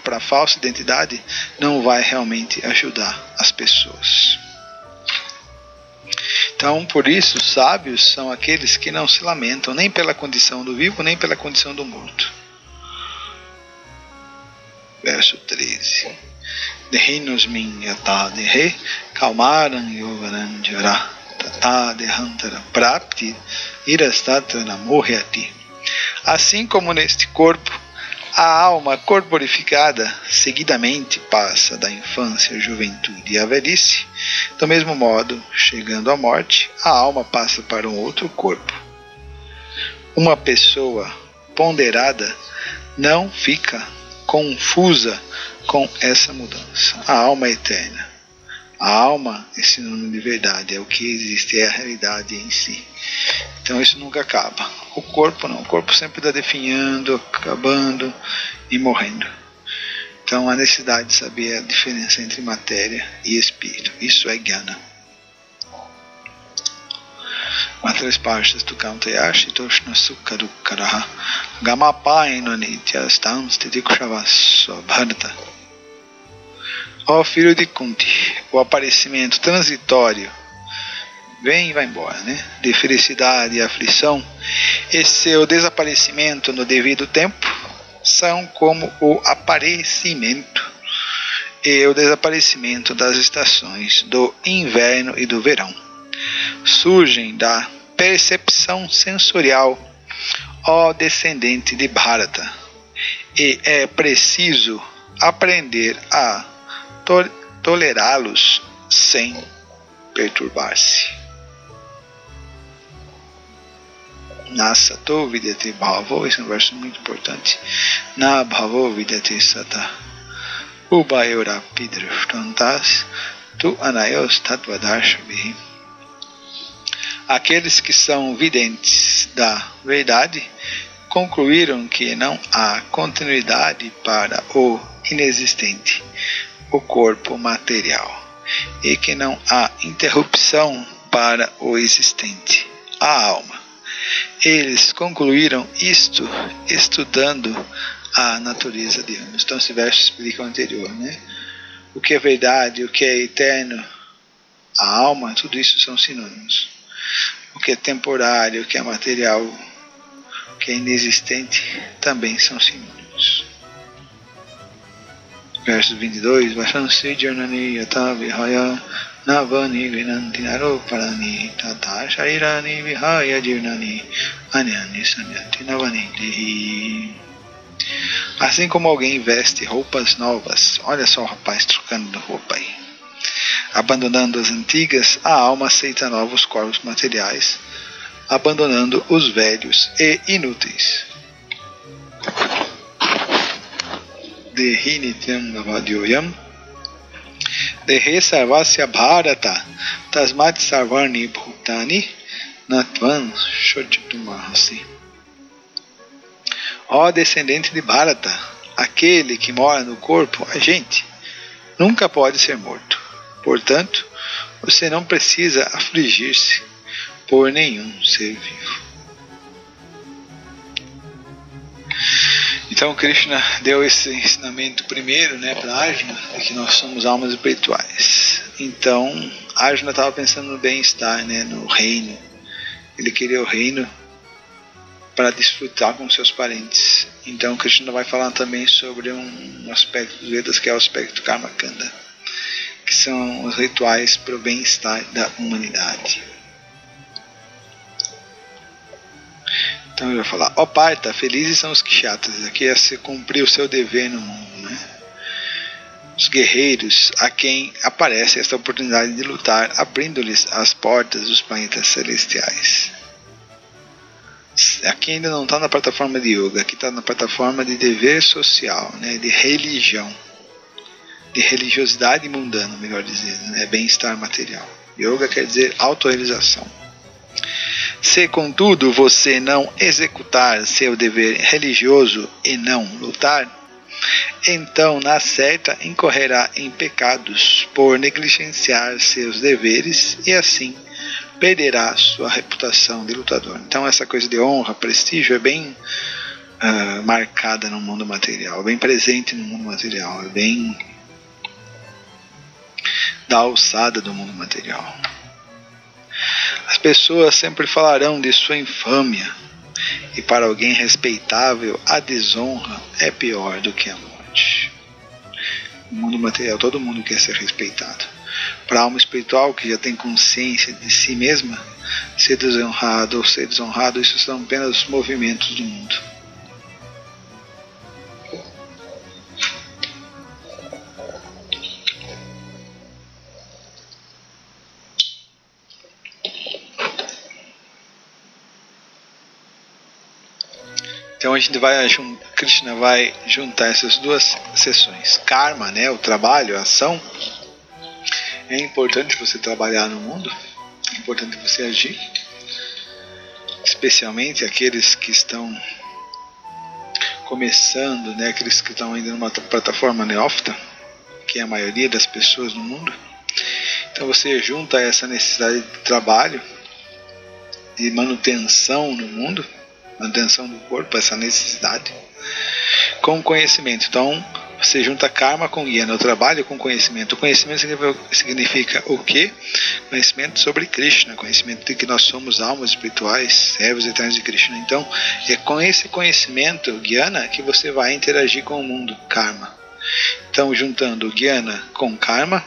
Speaker 1: para a falsa identidade, não vai realmente ajudar as pessoas. Então, por isso, os sábios são aqueles que não se lamentam nem pela condição do vivo, nem pela condição do morto. Verso 13. Dehinosmin yata dehe kalmaran yogaran jara tata dehantara prapti irastatana mohyati. Assim como neste corpo, a alma corporificada seguidamente passa da infância, juventude e a velhice, do mesmo modo, chegando à morte, a alma passa para um outro corpo. Uma pessoa ponderada não fica confusa com essa mudança. A alma é eterna. A alma é sinônimo de verdade, é o que existe, é a realidade em si. Então isso nunca acaba. O corpo não, o corpo sempre está definhando, acabando e morrendo. Então há necessidade de saber a diferença entre matéria e espírito. Isso é Jnana. Matras parshas tu kantayashi toshna sukha dukkaraha gamapaino nitya stam stitikushavasva bharata. Ó filho de Kunti, o aparecimento transitório vem e vai embora, né? De felicidade e aflição, e seu desaparecimento no devido tempo são como o aparecimento e o desaparecimento das estações do inverno e do verão. Surgem da percepção sensorial, ó descendente de Bharata, e é preciso aprender a tolerá-los sem perturbar-se. Nasato videte bhavo, esse é um verso muito importante. Na bhavo videte sata ubayora pidrushtantas tu anayos tatvadarshavihi. Aqueles que são videntes da verdade concluíram que não há continuidade para o inexistente, o corpo material, e que não há interrupção para o existente, a alma. Eles concluíram isto estudando a natureza de ambos. Então esse verso explica o anterior, né? O que é verdade, o que é eterno, a alma, tudo isso são sinônimos. O que é temporário, o que é material, o que é inexistente, também são sinônimos. Verso 22, Vasansi Janani Yata Vihaya Navani Vinanti Naroparani Tata Shairani Vihaya Jirnani Anyani Sanyati Navani Dehi. Assim como alguém veste roupas novas, olha só o rapaz trocando roupa aí, abandonando as antigas, a alma aceita novos corpos materiais, abandonando os velhos e inúteis. Dehi nityam navadyoyam dehe sarvasya bharata tasmat sarvarni bhutani natvan shochitumahasi. Ó descendente de Bharata, aquele que mora no corpo, a gente, nunca pode ser morto. Portanto, você não precisa afligir-se por nenhum ser vivo. Então Krishna deu esse ensinamento primeiro, né, para Arjuna, que nós somos almas espirituais. Então Arjuna estava pensando no bem-estar, né, no reino. Ele queria o reino para desfrutar com seus parentes. Então Krishna vai falar também sobre um aspecto dos Vedas, que é o aspecto Karma Kanda, que são os rituais para o bem-estar da humanidade. Então ele vai falar: ó Partha, felizes são os kshatriyas, aqui é se cumprir o seu dever no mundo, né? Os guerreiros a quem aparece esta oportunidade de lutar, abrindo-lhes as portas dos planetas celestiais. Aqui ainda não está na plataforma de yoga, aqui está na plataforma de dever social, né, de religião, de religiosidade mundana, melhor dizendo, né, bem-estar material. Yoga quer dizer autorrealização. Se, contudo, você não executar seu dever religioso e não lutar, então, na certa, incorrerá em pecados por negligenciar seus deveres e assim perderá sua reputação de lutador. Então essa coisa de honra, prestígio é bem marcada no mundo material, bem presente no mundo material, é bem da alçada do mundo material. As pessoas sempre falarão de sua infâmia, e para alguém respeitável a desonra é pior do que a morte. No mundo material todo mundo quer ser respeitado. Para a alma espiritual, que já tem consciência de si mesma, ser desonrado ou ser desonrado, isso são apenas movimentos do mundo. Então a gente Krishna vai juntar essas duas sessões. Karma, né, o trabalho, a ação. É importante você trabalhar no mundo, é importante você agir, especialmente aqueles que estão começando, né, aqueles que estão ainda numa plataforma neófita, que é a maioria das pessoas no mundo. Então você junta essa necessidade de trabalho, de manutenção no mundo, manutenção do corpo, essa necessidade, com conhecimento. Então você junta karma com guia, o trabalho com conhecimento. O conhecimento significa o quê? Conhecimento sobre Krishna, conhecimento de que nós somos almas espirituais, servos eternos de Krishna. Então é com esse conhecimento, Gyana, que você vai interagir com o mundo, karma. Então juntando Gyana com karma,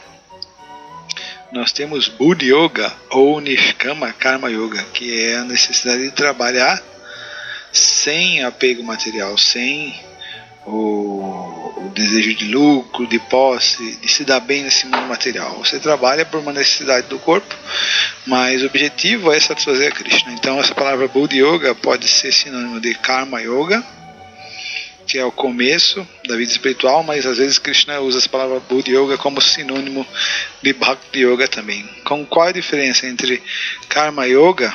Speaker 1: nós temos Buddha Yoga ou Nishkama Karma Yoga, que é a necessidade de trabalhar sem apego material, sem o desejo de lucro, de posse, de se dar bem nesse mundo material. Você trabalha por uma necessidade do corpo, mas o objetivo é satisfazer a Krishna. Então essa palavra Buddha Yoga pode ser sinônimo de Karma Yoga, que é o começo da vida espiritual, mas às vezes Krishna usa essa palavra Buddha Yoga como sinônimo de Bhakti Yoga também. Qual é a diferença entre Karma Yoga,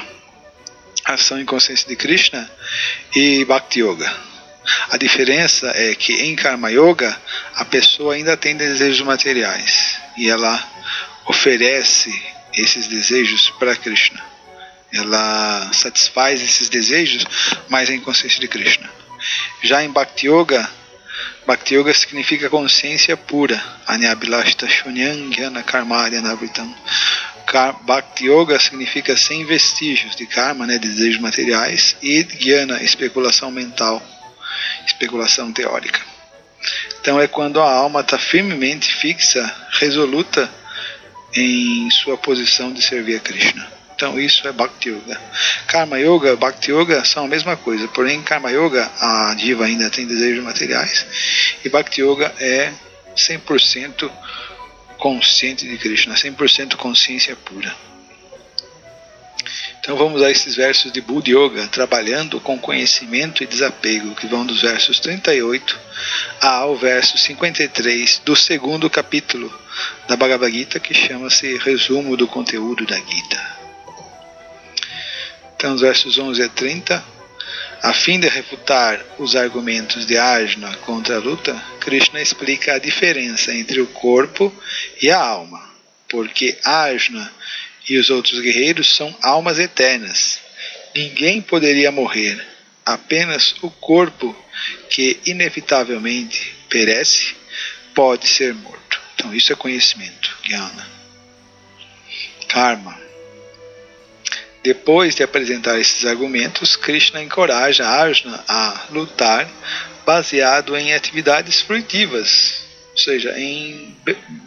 Speaker 1: ação em consciência de Krishna, e Bhakti Yoga? A diferença é que em Karma Yoga a pessoa ainda tem desejos materiais e ela oferece esses desejos para Krishna. ela satisfaz esses desejos, mas em consciência de Krishna. Já em Bhakti Yoga significa consciência pura. Anyabhilashta shunyam jnana karmarya navritam. Bhakti Yoga significa sem vestígios de karma, né, de desejos materiais, e jnana, especulação mental, especulação teórica. Então é quando a alma está firmemente fixa, resoluta em sua posição de servir a Krishna. Então isso é Bhakti Yoga. Karma Yoga, Bhakti Yoga são a mesma coisa, porém em Karma Yoga a diva ainda tem desejos materiais e Bhakti Yoga é 100% consciente de Krishna, 100% consciência pura. Então vamos a esses versos de Buddha Yoga, trabalhando com conhecimento e desapego, que vão dos versos 38 ao verso 53 do segundo capítulo da Bhagavad Gita, que chama-se Resumo do Conteúdo da Gita. Então os versos 11 a 30, a fim de refutar os argumentos de Arjuna contra a luta, Krishna explica a diferença entre o corpo e a alma, porque Arjuna e os outros guerreiros são almas eternas. Ninguém poderia morrer, apenas o corpo, que inevitavelmente perece, pode ser morto. Então isso é conhecimento, jnana. Karma. Depois de apresentar esses argumentos, Krishna encoraja Arjuna a lutar baseado em atividades fruitivas, ou seja, em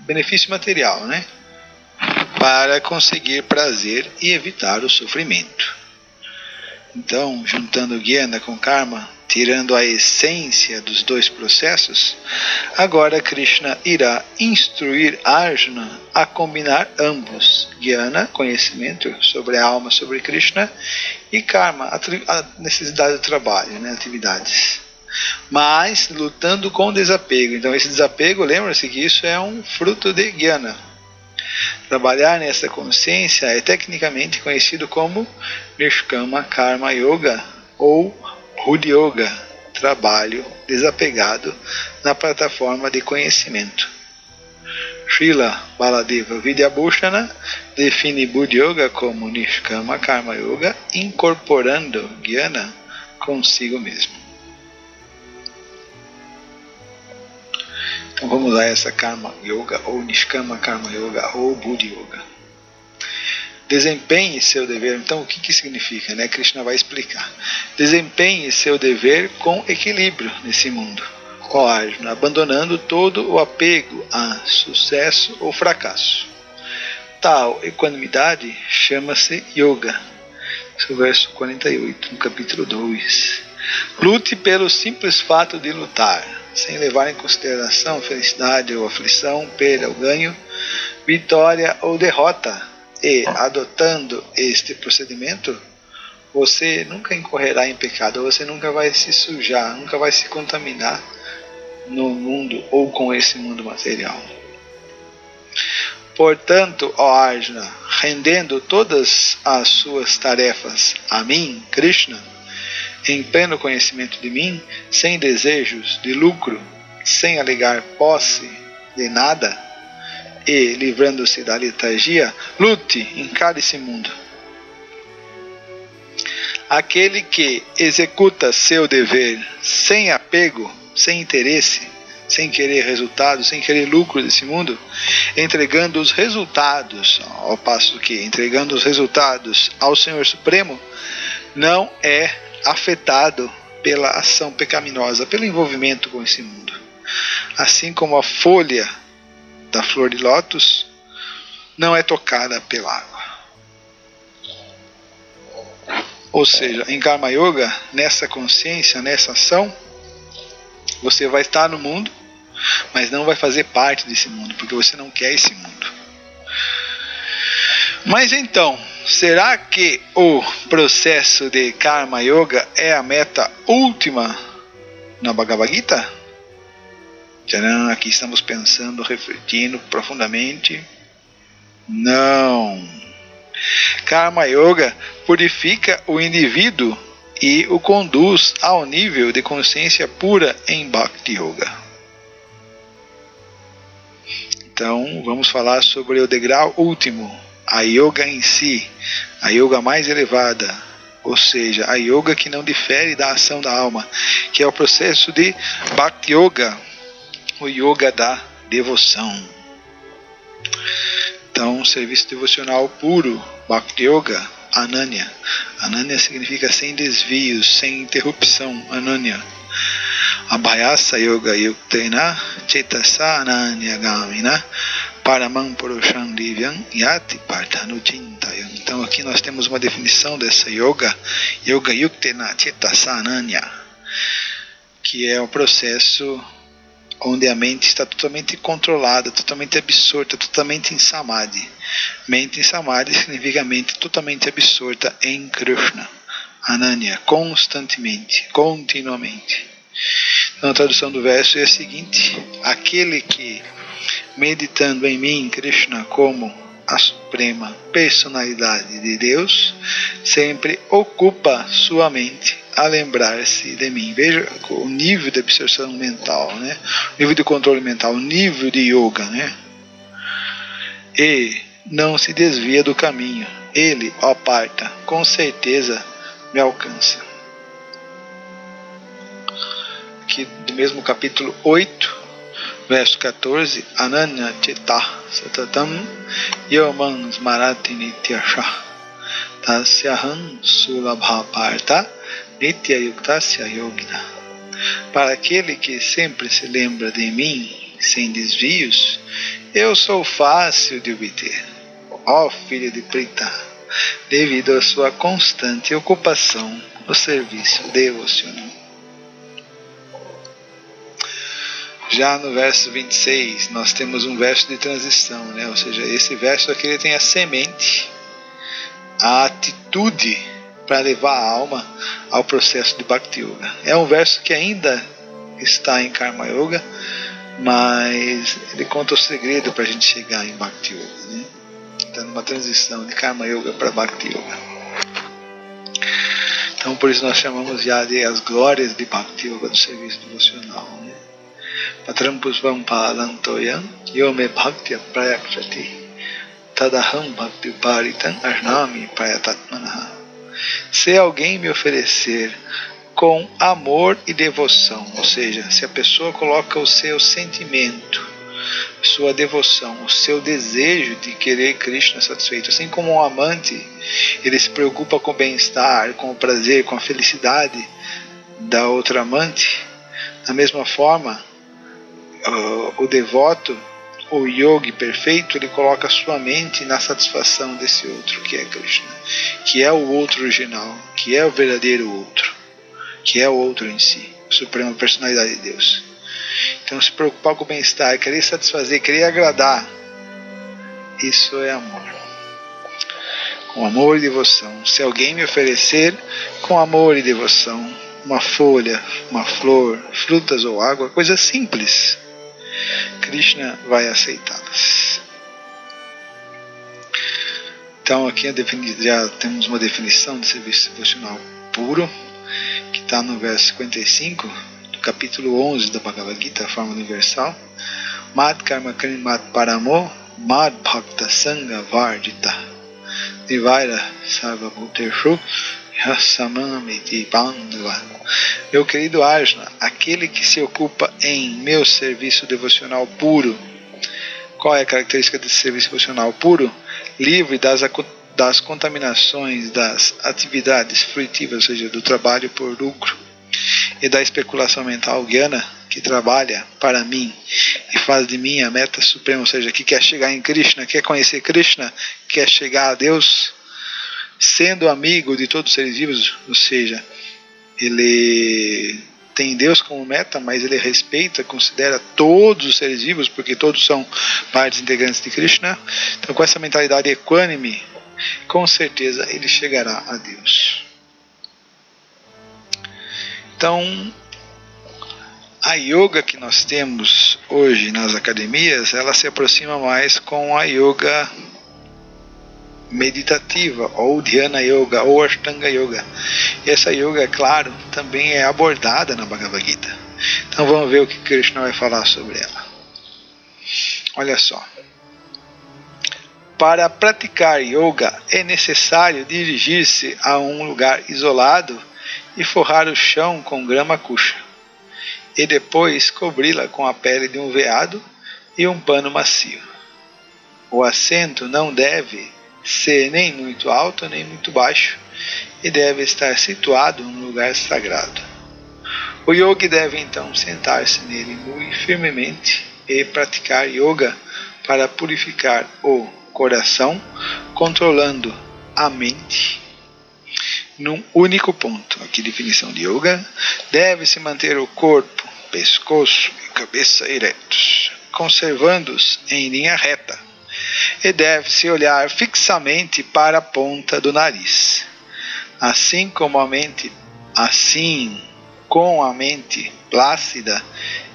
Speaker 1: benefício material, né? Para conseguir prazer e evitar o sofrimento. Então, juntando jnana com karma, tirando a essência dos dois processos, agora Krishna irá instruir Arjuna a combinar ambos, jnana, conhecimento sobre a alma, sobre Krishna, e karma, a necessidade do trabalho, né, atividades. Mas lutando com desapego. Então esse desapego, lembra-se que isso é um fruto de jnana. Trabalhar nessa consciência é tecnicamente conhecido como Nishkama Karma Yoga ou Buddha Yoga, trabalho desapegado na plataforma de conhecimento. Srila Baladeva Vidyabhushana define Buddha Yoga como Nishkama Karma Yoga, incorporando jnana consigo mesmo. Então vamos a essa Karma Yoga, ou Nishkama Karma Yoga, ou Buddha Yoga. Desempenhe seu dever. Então o que significa, né? Krishna vai explicar. Desempenhe seu dever com equilíbrio nesse mundo, ó Arjuna, abandonando todo o apego a sucesso ou fracasso. Tal equanimidade chama-se Yoga. Esse é o verso 48, no capítulo 2. Lute pelo simples fato de lutar, sem levar em consideração felicidade ou aflição, perda ou ganho, vitória ou derrota. E, adotando este procedimento, você nunca incorrerá em pecado, você nunca vai se sujar, nunca vai se contaminar no mundo ou com esse mundo material. Portanto, ó Arjuna, rendendo todas as suas tarefas a mim, Krishna, em pleno conhecimento de mim, sem desejos de lucro, sem alegar posse de nada, e livrando-se da letargia, lute, encare esse mundo. Aquele que executa seu dever sem apego, sem interesse, sem querer resultados, sem querer lucro desse mundo, entregando os resultados, ao passo que entregando os resultados ao Senhor Supremo, não é afetado pela ação pecaminosa, pelo envolvimento com esse mundo. Assim como a folha da flor de lótus não é tocada pela água. Ou seja, em Karma Yoga, nessa consciência, nessa ação, você vai estar no mundo, mas não vai fazer parte desse mundo, porque você não quer esse mundo. Mas então, será que o processo de Karma Yoga é a meta última na Bhagavad Gita? Tcharam, aqui estamos pensando, refletindo profundamente. Não. Karma Yoga purifica o indivíduo e o conduz ao nível de consciência pura em Bhakti Yoga. Então, vamos falar sobre o degrau último a yoga em si, a yoga mais elevada, ou seja, a yoga que não difere da ação da alma, que é o processo de Bhakti Yoga, o yoga da devoção. Então, serviço devocional puro, Bhakti Yoga, Ananya. Ananya significa sem desvios, sem interrupção, Ananya. Abhayasa Yoga Yuktena Chetasa Ananya Gamina Paramam Purusham Divyam Yati Partanu Chintayam. Então aqui nós temos uma definição dessa yoga, Yoga Yuktena Chetasa Ananya, que é um processo onde a mente está totalmente controlada, totalmente absorta, totalmente em samadhi. Mente em samadhi significa mente totalmente absorta em Krishna. Ananya, constantemente, continuamente. Então a tradução do verso é a seguinte: aquele que, meditando em mim, Krishna, como a suprema personalidade de Deus, sempre ocupa sua mente a lembrar-se de mim. Veja o nível de absorção mental, né? O nível de controle mental, o nível de yoga, né? E não se desvia do caminho. Ele, ó Partha, com certeza me alcança. Aqui do mesmo capítulo 8, verso 14, Ananya Cheta Satatam Yoman Smarati Nityasha Tasyaham Sulabha Partha Nitya Yuktasya Yogina. Para aquele que sempre se lembra de mim sem desvios, eu sou fácil de obter, ó filho de Pritha, devido à sua constante ocupação no serviço devocional. Já no verso 26, nós temos um verso de transição, né? Ou seja, esse verso aqui ele tem a semente, a atitude para levar a alma ao processo de Bhakti Yoga. É um verso que ainda está em Karma Yoga, mas ele conta o segredo para a gente chegar em Bhakti Yoga, né? Está numa transição de Karma Yoga para Bhakti Yoga. Então por isso nós chamamos já de as glórias de Bhakti Yoga, do serviço devocional, né? Patram Puspam Palantoyam Yome Bhaktya Prayakshati Tadaham Bhakti Paritam Arnami Prayatatmanaha. Se alguém me oferecer com amor e devoção, ou seja, se a pessoa coloca o seu sentimento, sua devoção, o seu desejo de querer Krishna satisfeito, assim como um amante, ele se preocupa com o bem-estar, com o prazer, com a felicidade da outra amante, da mesma forma, o devoto, o yogi perfeito, ele coloca sua mente na satisfação desse outro, que é Krishna, que é o outro original, que é o verdadeiro outro, que é o outro em si, a suprema personalidade de Deus. Então se preocupar com o bem-estar, querer satisfazer, querer agradar, isso é amor. Com amor e devoção. Se alguém me oferecer com amor e devoção uma folha, uma flor, frutas ou água, coisas simples, Krishna vai aceitá-las. Então aqui já temos uma definição de serviço devocional puro, que está no verso 55 do capítulo 11 da Bhagavad Gita, a forma universal. Mad karma krimat paramo mad bhakta sangha vardita nivaira sarva bhuteshu yasamamiti bandava. Meu querido Arjuna, aquele que se ocupa em meu serviço devocional puro. Qual é a característica desse serviço devocional puro? Livre das contaminações das atividades fruitivas, ou seja, do trabalho por lucro, e da especulação mental guiana, que trabalha para mim e faz de mim a meta suprema, ou seja, que quer chegar em Krishna, quer conhecer Krishna, quer chegar a Deus, sendo amigo de todos os seres vivos, ou seja, ele tem Deus como meta, mas ele respeita, considera todos os seres vivos, porque todos são partes integrantes de Krishna. Então com essa mentalidade equânime, com certeza ele chegará a Deus. Então a yoga que nós temos hoje nas academias, ela se aproxima mais com a yoga meditativa, ou Dhyana Yoga, ou Ashtanga Yoga. E essa yoga, é claro, também é abordada na Bhagavad Gita. Então vamos ver o que Krishna vai falar sobre ela. Olha só. Para praticar yoga é necessário dirigir-se a um lugar isolado e forrar o chão com grama cuxa, e depois cobri-la com a pele de um veado e um pano macio. O assento não deve ser nem muito alto nem muito baixo e deve estar situado num lugar sagrado. O yogi deve então sentar-se nele muito firmemente e praticar yoga para purificar o coração, controlando a mente num único ponto. Aqui, definição de yoga: deve-se manter o corpo, pescoço e cabeça eretos, conservando-os em linha reta, e deve-se olhar fixamente para a ponta do nariz. Assim com a mente plácida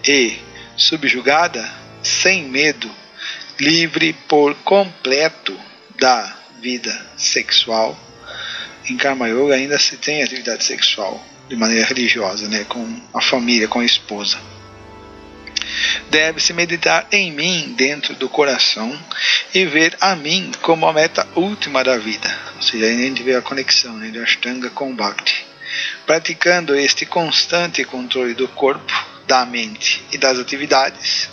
Speaker 1: e subjugada, sem medo, livre por completo da vida sexual. Em Karma Yoga ainda se tem atividade sexual de maneira religiosa, com a família, com a esposa. Deve-se meditar em mim dentro do coração e ver a mim como a meta última da vida. Ou seja, aí a gente vê a conexão de Ashtanga com Bhakti. Praticando este constante controle do corpo, da mente e das atividades,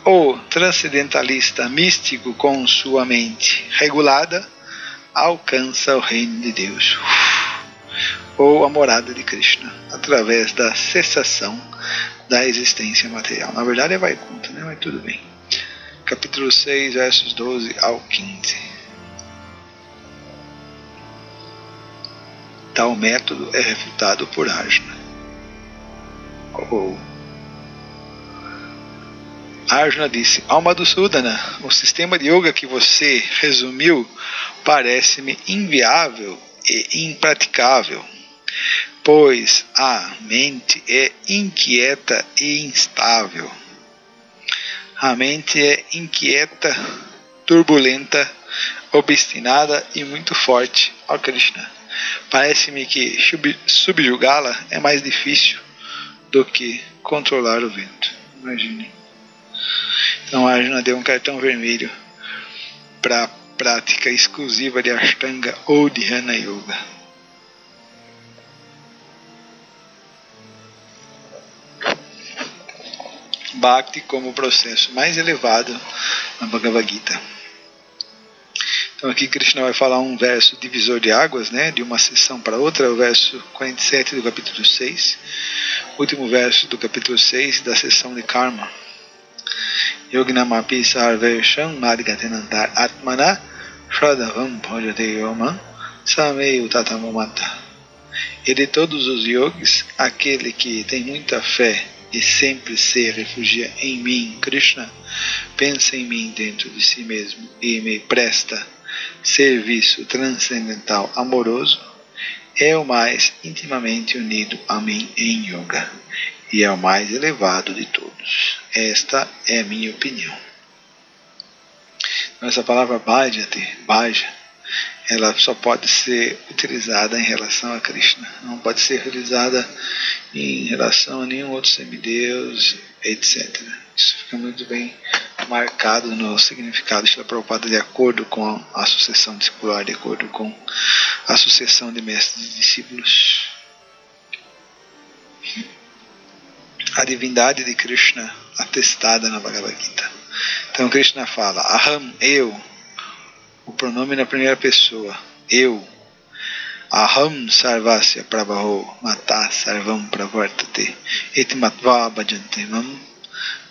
Speaker 1: o transcendentalista místico, com sua mente regulada, alcança o reino de Deus, ou a morada de Krishna, através da cessação da existência material. Na verdade é Vaikuntha, mas tudo bem. Capítulo 6, versos 12 ao 15. Tal método é refutado por Arjuna. Arjuna disse: Alma do Sudana, o sistema de yoga que você resumiu parece-me inviável e impraticável, pois a mente é inquieta e instável. A mente é inquieta, turbulenta, obstinada e muito forte ao Krishna. Parece-me que subjugá-la é mais difícil do que controlar o vento. Imagine. Então Arjuna deu um cartão vermelho para a prática exclusiva de Ashtanga ou de Dhyana Yoga. Bhakti como o processo mais elevado na Bhagavad Gita. Então aqui Krishna vai falar um verso divisor de águas, de uma sessão para outra, o verso 47 do capítulo 6, último verso do capítulo 6 da sessão de Karma. Yoginamapi sarvesham madhgatenantar atmana shradhavam bhajate yomam sameyu tatamamata. E de todos os yogis, aquele que tem muita fé e sempre se refugia em mim, Krishna, pensa em mim dentro de si mesmo e me presta serviço transcendental amoroso, é o mais intimamente unido a mim em yoga e é o mais elevado de todos. Esta é a minha opinião. Então, essa palavra Bhaja, ela só pode ser utilizada em relação a Krishna, não pode ser utilizada em relação a nenhum outro semideus, etc. Isso fica muito bem marcado no significado de Srila Prabhupada, de acordo com a sucessão discipular, de acordo com a sucessão de mestres e discípulos. A divindade de Krishna atestada na Bhagavad Gita. Então Krishna fala: Aham, eu, o pronome na primeira pessoa, eu. Aham sarvasya prabhaho mata sarvam pravartate iti matva bhajante mam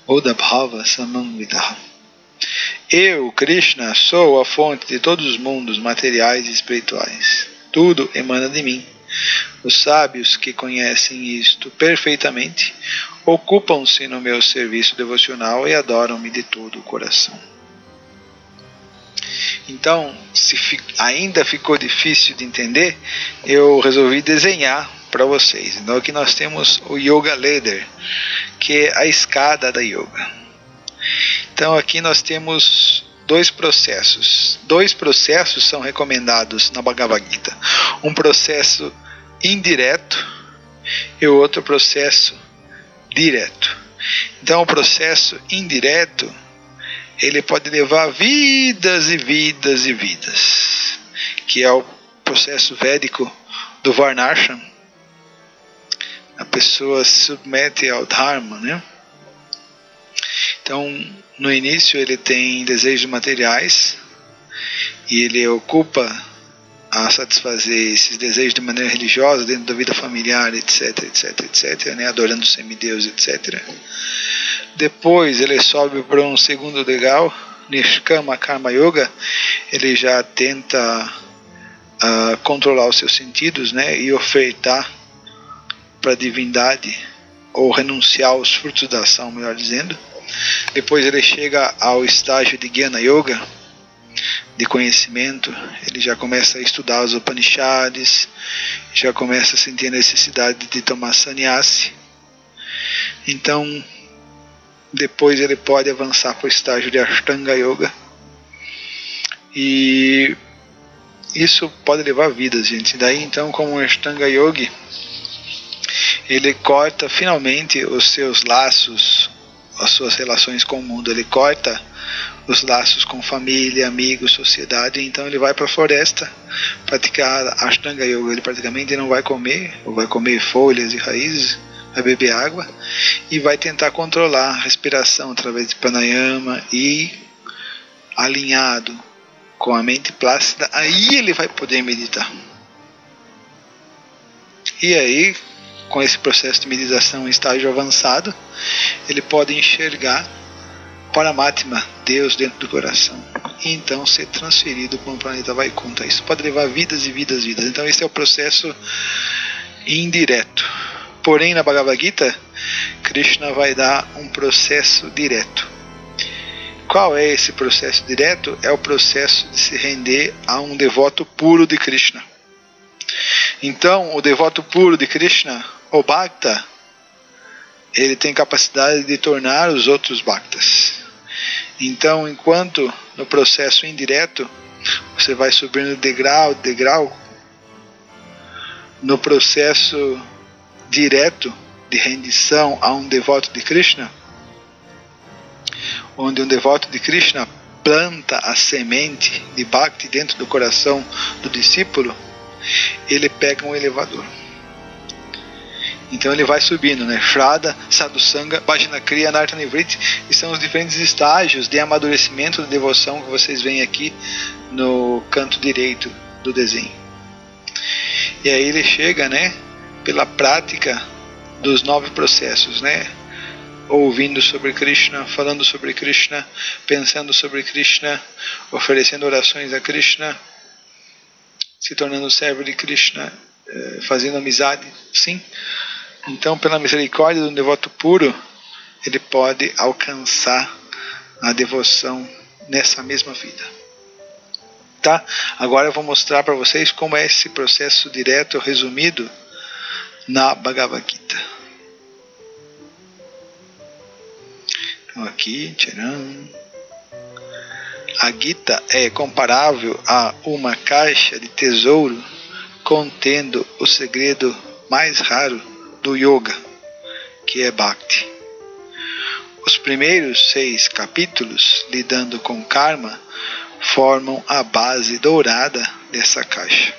Speaker 1: odabhava samam vidaham. Eu, Krishna, sou a fonte de todos os mundos materiais e espirituais. Tudo emana de mim. Os sábios que conhecem isto perfeitamente ocupam-se no meu serviço devocional e adoram-me de todo o coração. Então, se ainda ficou difícil de entender, eu resolvi desenhar para vocês. Então aqui nós temos o Yoga Ladder, que é a escada da Yoga. Então aqui nós temos dois processos. Dois processos são recomendados na Bhagavad Gita. Um processo indireto e o outro processo direto. Então o processo indireto ele pode levar vidas e vidas e vidas, que é o processo védico do Varnashram. A pessoa se submete ao Dharma, né? Então, no início ele tem desejos materiais e ele ocupa a satisfazer esses desejos de maneira religiosa dentro da vida familiar, etc, etc, etc, né? Adorando os semideus, etc. Depois ele sobe para um segundo degrau, Nishkama Karma Yoga. Ele já tenta controlar os seus sentidos, né? E ofertar para a divindade, ou renunciar aos frutos da ação, melhor dizendo. Depois ele chega ao estágio de Jnana Yoga, de conhecimento. Ele já começa a estudar os Upanishads, já começa a sentir a necessidade de tomar sannyasi. Então, depois ele pode avançar para o estágio de Ashtanga Yoga. E isso pode levar vidas, gente. Daí, então, como um Ashtanga Yogi, ele corta finalmente os seus laços, as suas relações com o mundo. Ele corta os laços com família, amigos, sociedade. Então ele vai para a floresta praticar Ashtanga Yoga. Ele praticamente não vai comer, ou vai comer folhas e raízes, vai beber água e vai tentar controlar a respiração através de pranayama, e alinhado com a mente plácida, aí ele vai poder meditar. E aí, com esse processo de meditação em estágio avançado, ele pode enxergar Paramatma, Deus dentro do coração, e então ser transferido para um planeta Vaikunta. Isso pode levar vidas e vidas e vidas. Então esse é o processo indireto. Porém, na Bhagavad Gita, Krishna vai dar um processo direto. Qual é esse processo direto? É o processo de se render a um devoto puro de Krishna. Então, o devoto puro de Krishna, o Bhakta, ele tem capacidade de tornar os outros Bhaktas. Então, enquanto no processo indireto, você vai subindo degrau, degrau, no processo direto de rendição a um devoto de Krishna, onde um devoto de Krishna planta a semente de Bhakti dentro do coração do discípulo, ele pega um elevador. Então ele vai subindo, né? Shraddha, Sadhusanga, Bhajanakriya, Nartanivriti, e são os diferentes estágios de amadurecimento da devoção que vocês veem aqui no canto direito do desenho. E aí ele chega, né, pela prática dos 9 processos, né? Ouvindo sobre Krishna, falando sobre Krishna, pensando sobre Krishna, oferecendo orações a Krishna, se tornando servo de Krishna, fazendo amizade, sim. Então, pela misericórdia do devoto puro, ele pode alcançar a devoção nessa mesma vida. Tá? Agora eu vou mostrar para vocês como é esse processo direto resumido na Bhagavad Gita. Então aqui, tcharam. A Gita é comparável a uma caixa de tesouro contendo o segredo mais raro do yoga, que é Bhakti. Os primeiros 6 capítulos, lidando com karma, formam a base dourada dessa caixa,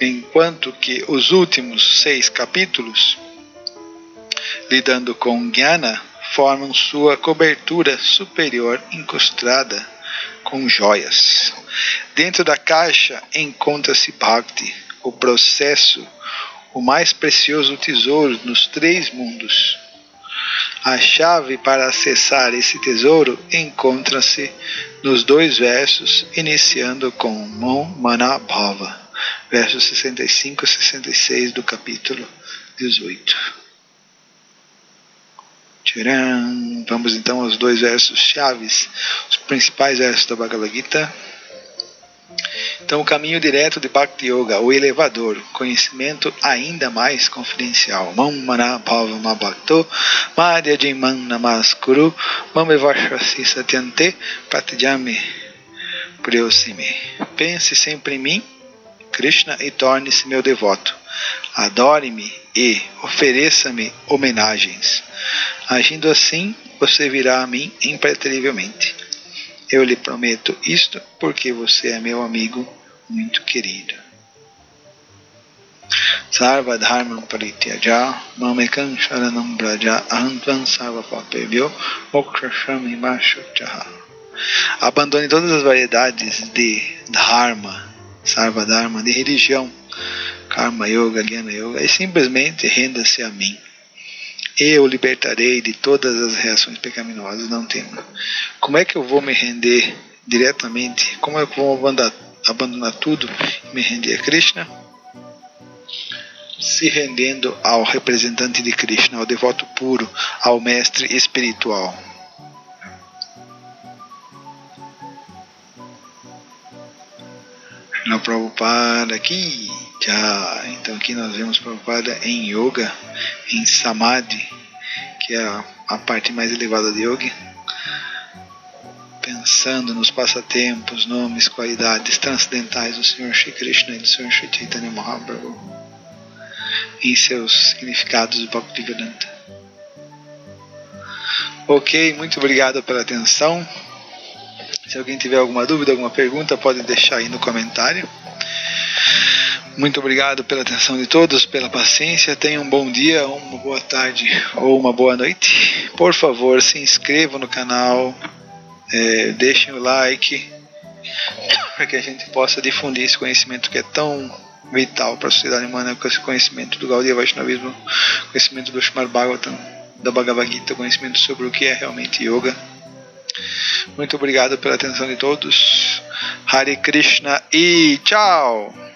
Speaker 1: enquanto que os últimos 6 capítulos, lidando com Jnana, formam sua cobertura superior incrustada com joias. Dentro da caixa encontra-se Bhakti, o processo, o mais precioso tesouro nos 3 mundos. A chave para acessar esse tesouro encontra-se nos 2 versos, iniciando com Mon Mana Bhava, versos 65 e 66 do capítulo 18. Tcharam! Vamos então aos 2 versos chaves, os principais versos da Bhagavad Gita. Então, o caminho direto de Bhakti Yoga, o elevador, conhecimento ainda mais confidencial. Mam mana bhava ma bhakto, madhya jimam namaskuru, mamevashvasi satyante, pratijami priyosime. Pense sempre em mim, Krishna, e torne-se meu devoto. Adore-me e ofereça-me homenagens. Agindo assim, você virá a mim impreterivelmente. Eu lhe prometo isto porque você é meu amigo muito querido. Sarva dharmam parityaja mamekam sharanam braja ahantvam sarva papebhyo mokshashami mashuchaha. Abandone todas as variedades de dharma, sarva dharma, de religião, karma yoga, jnana yoga, e simplesmente renda-se a mim. Eu o libertarei de todas as reações pecaminosas, não tema. Como é que eu vou me render diretamente? Como é que eu vou abandonar tudo e me render a Krishna? Se rendendo ao representante de Krishna, ao devoto puro, ao mestre espiritual. Shila Prabhupada aqui. Já. Então aqui nós vemos Prabhupada em Yoga, em Samadhi, que é a parte mais elevada de Yoga, pensando nos passatempos, nomes, qualidades transcendentais do Senhor Shri Krishna e do Senhor Shri Chaitanya Mahaprabhu, em seus significados do Bhaktivedanta. Ok, muito obrigado pela atenção. Se alguém tiver alguma dúvida, alguma pergunta, pode deixar aí no comentário. Muito obrigado pela atenção de todos, pela paciência. Tenham um bom dia, uma boa tarde ou uma boa noite. Por favor, se inscrevam no canal, deixem o like, para que a gente possa difundir esse conhecimento que é tão vital para a sociedade humana, com esse conhecimento do Gaudiya Vaishnavismo, conhecimento do Srimad Bhagavatam, da Bhagavad Gita, conhecimento sobre o que é realmente Yoga. Muito obrigado pela atenção de todos. Hare Krishna e tchau!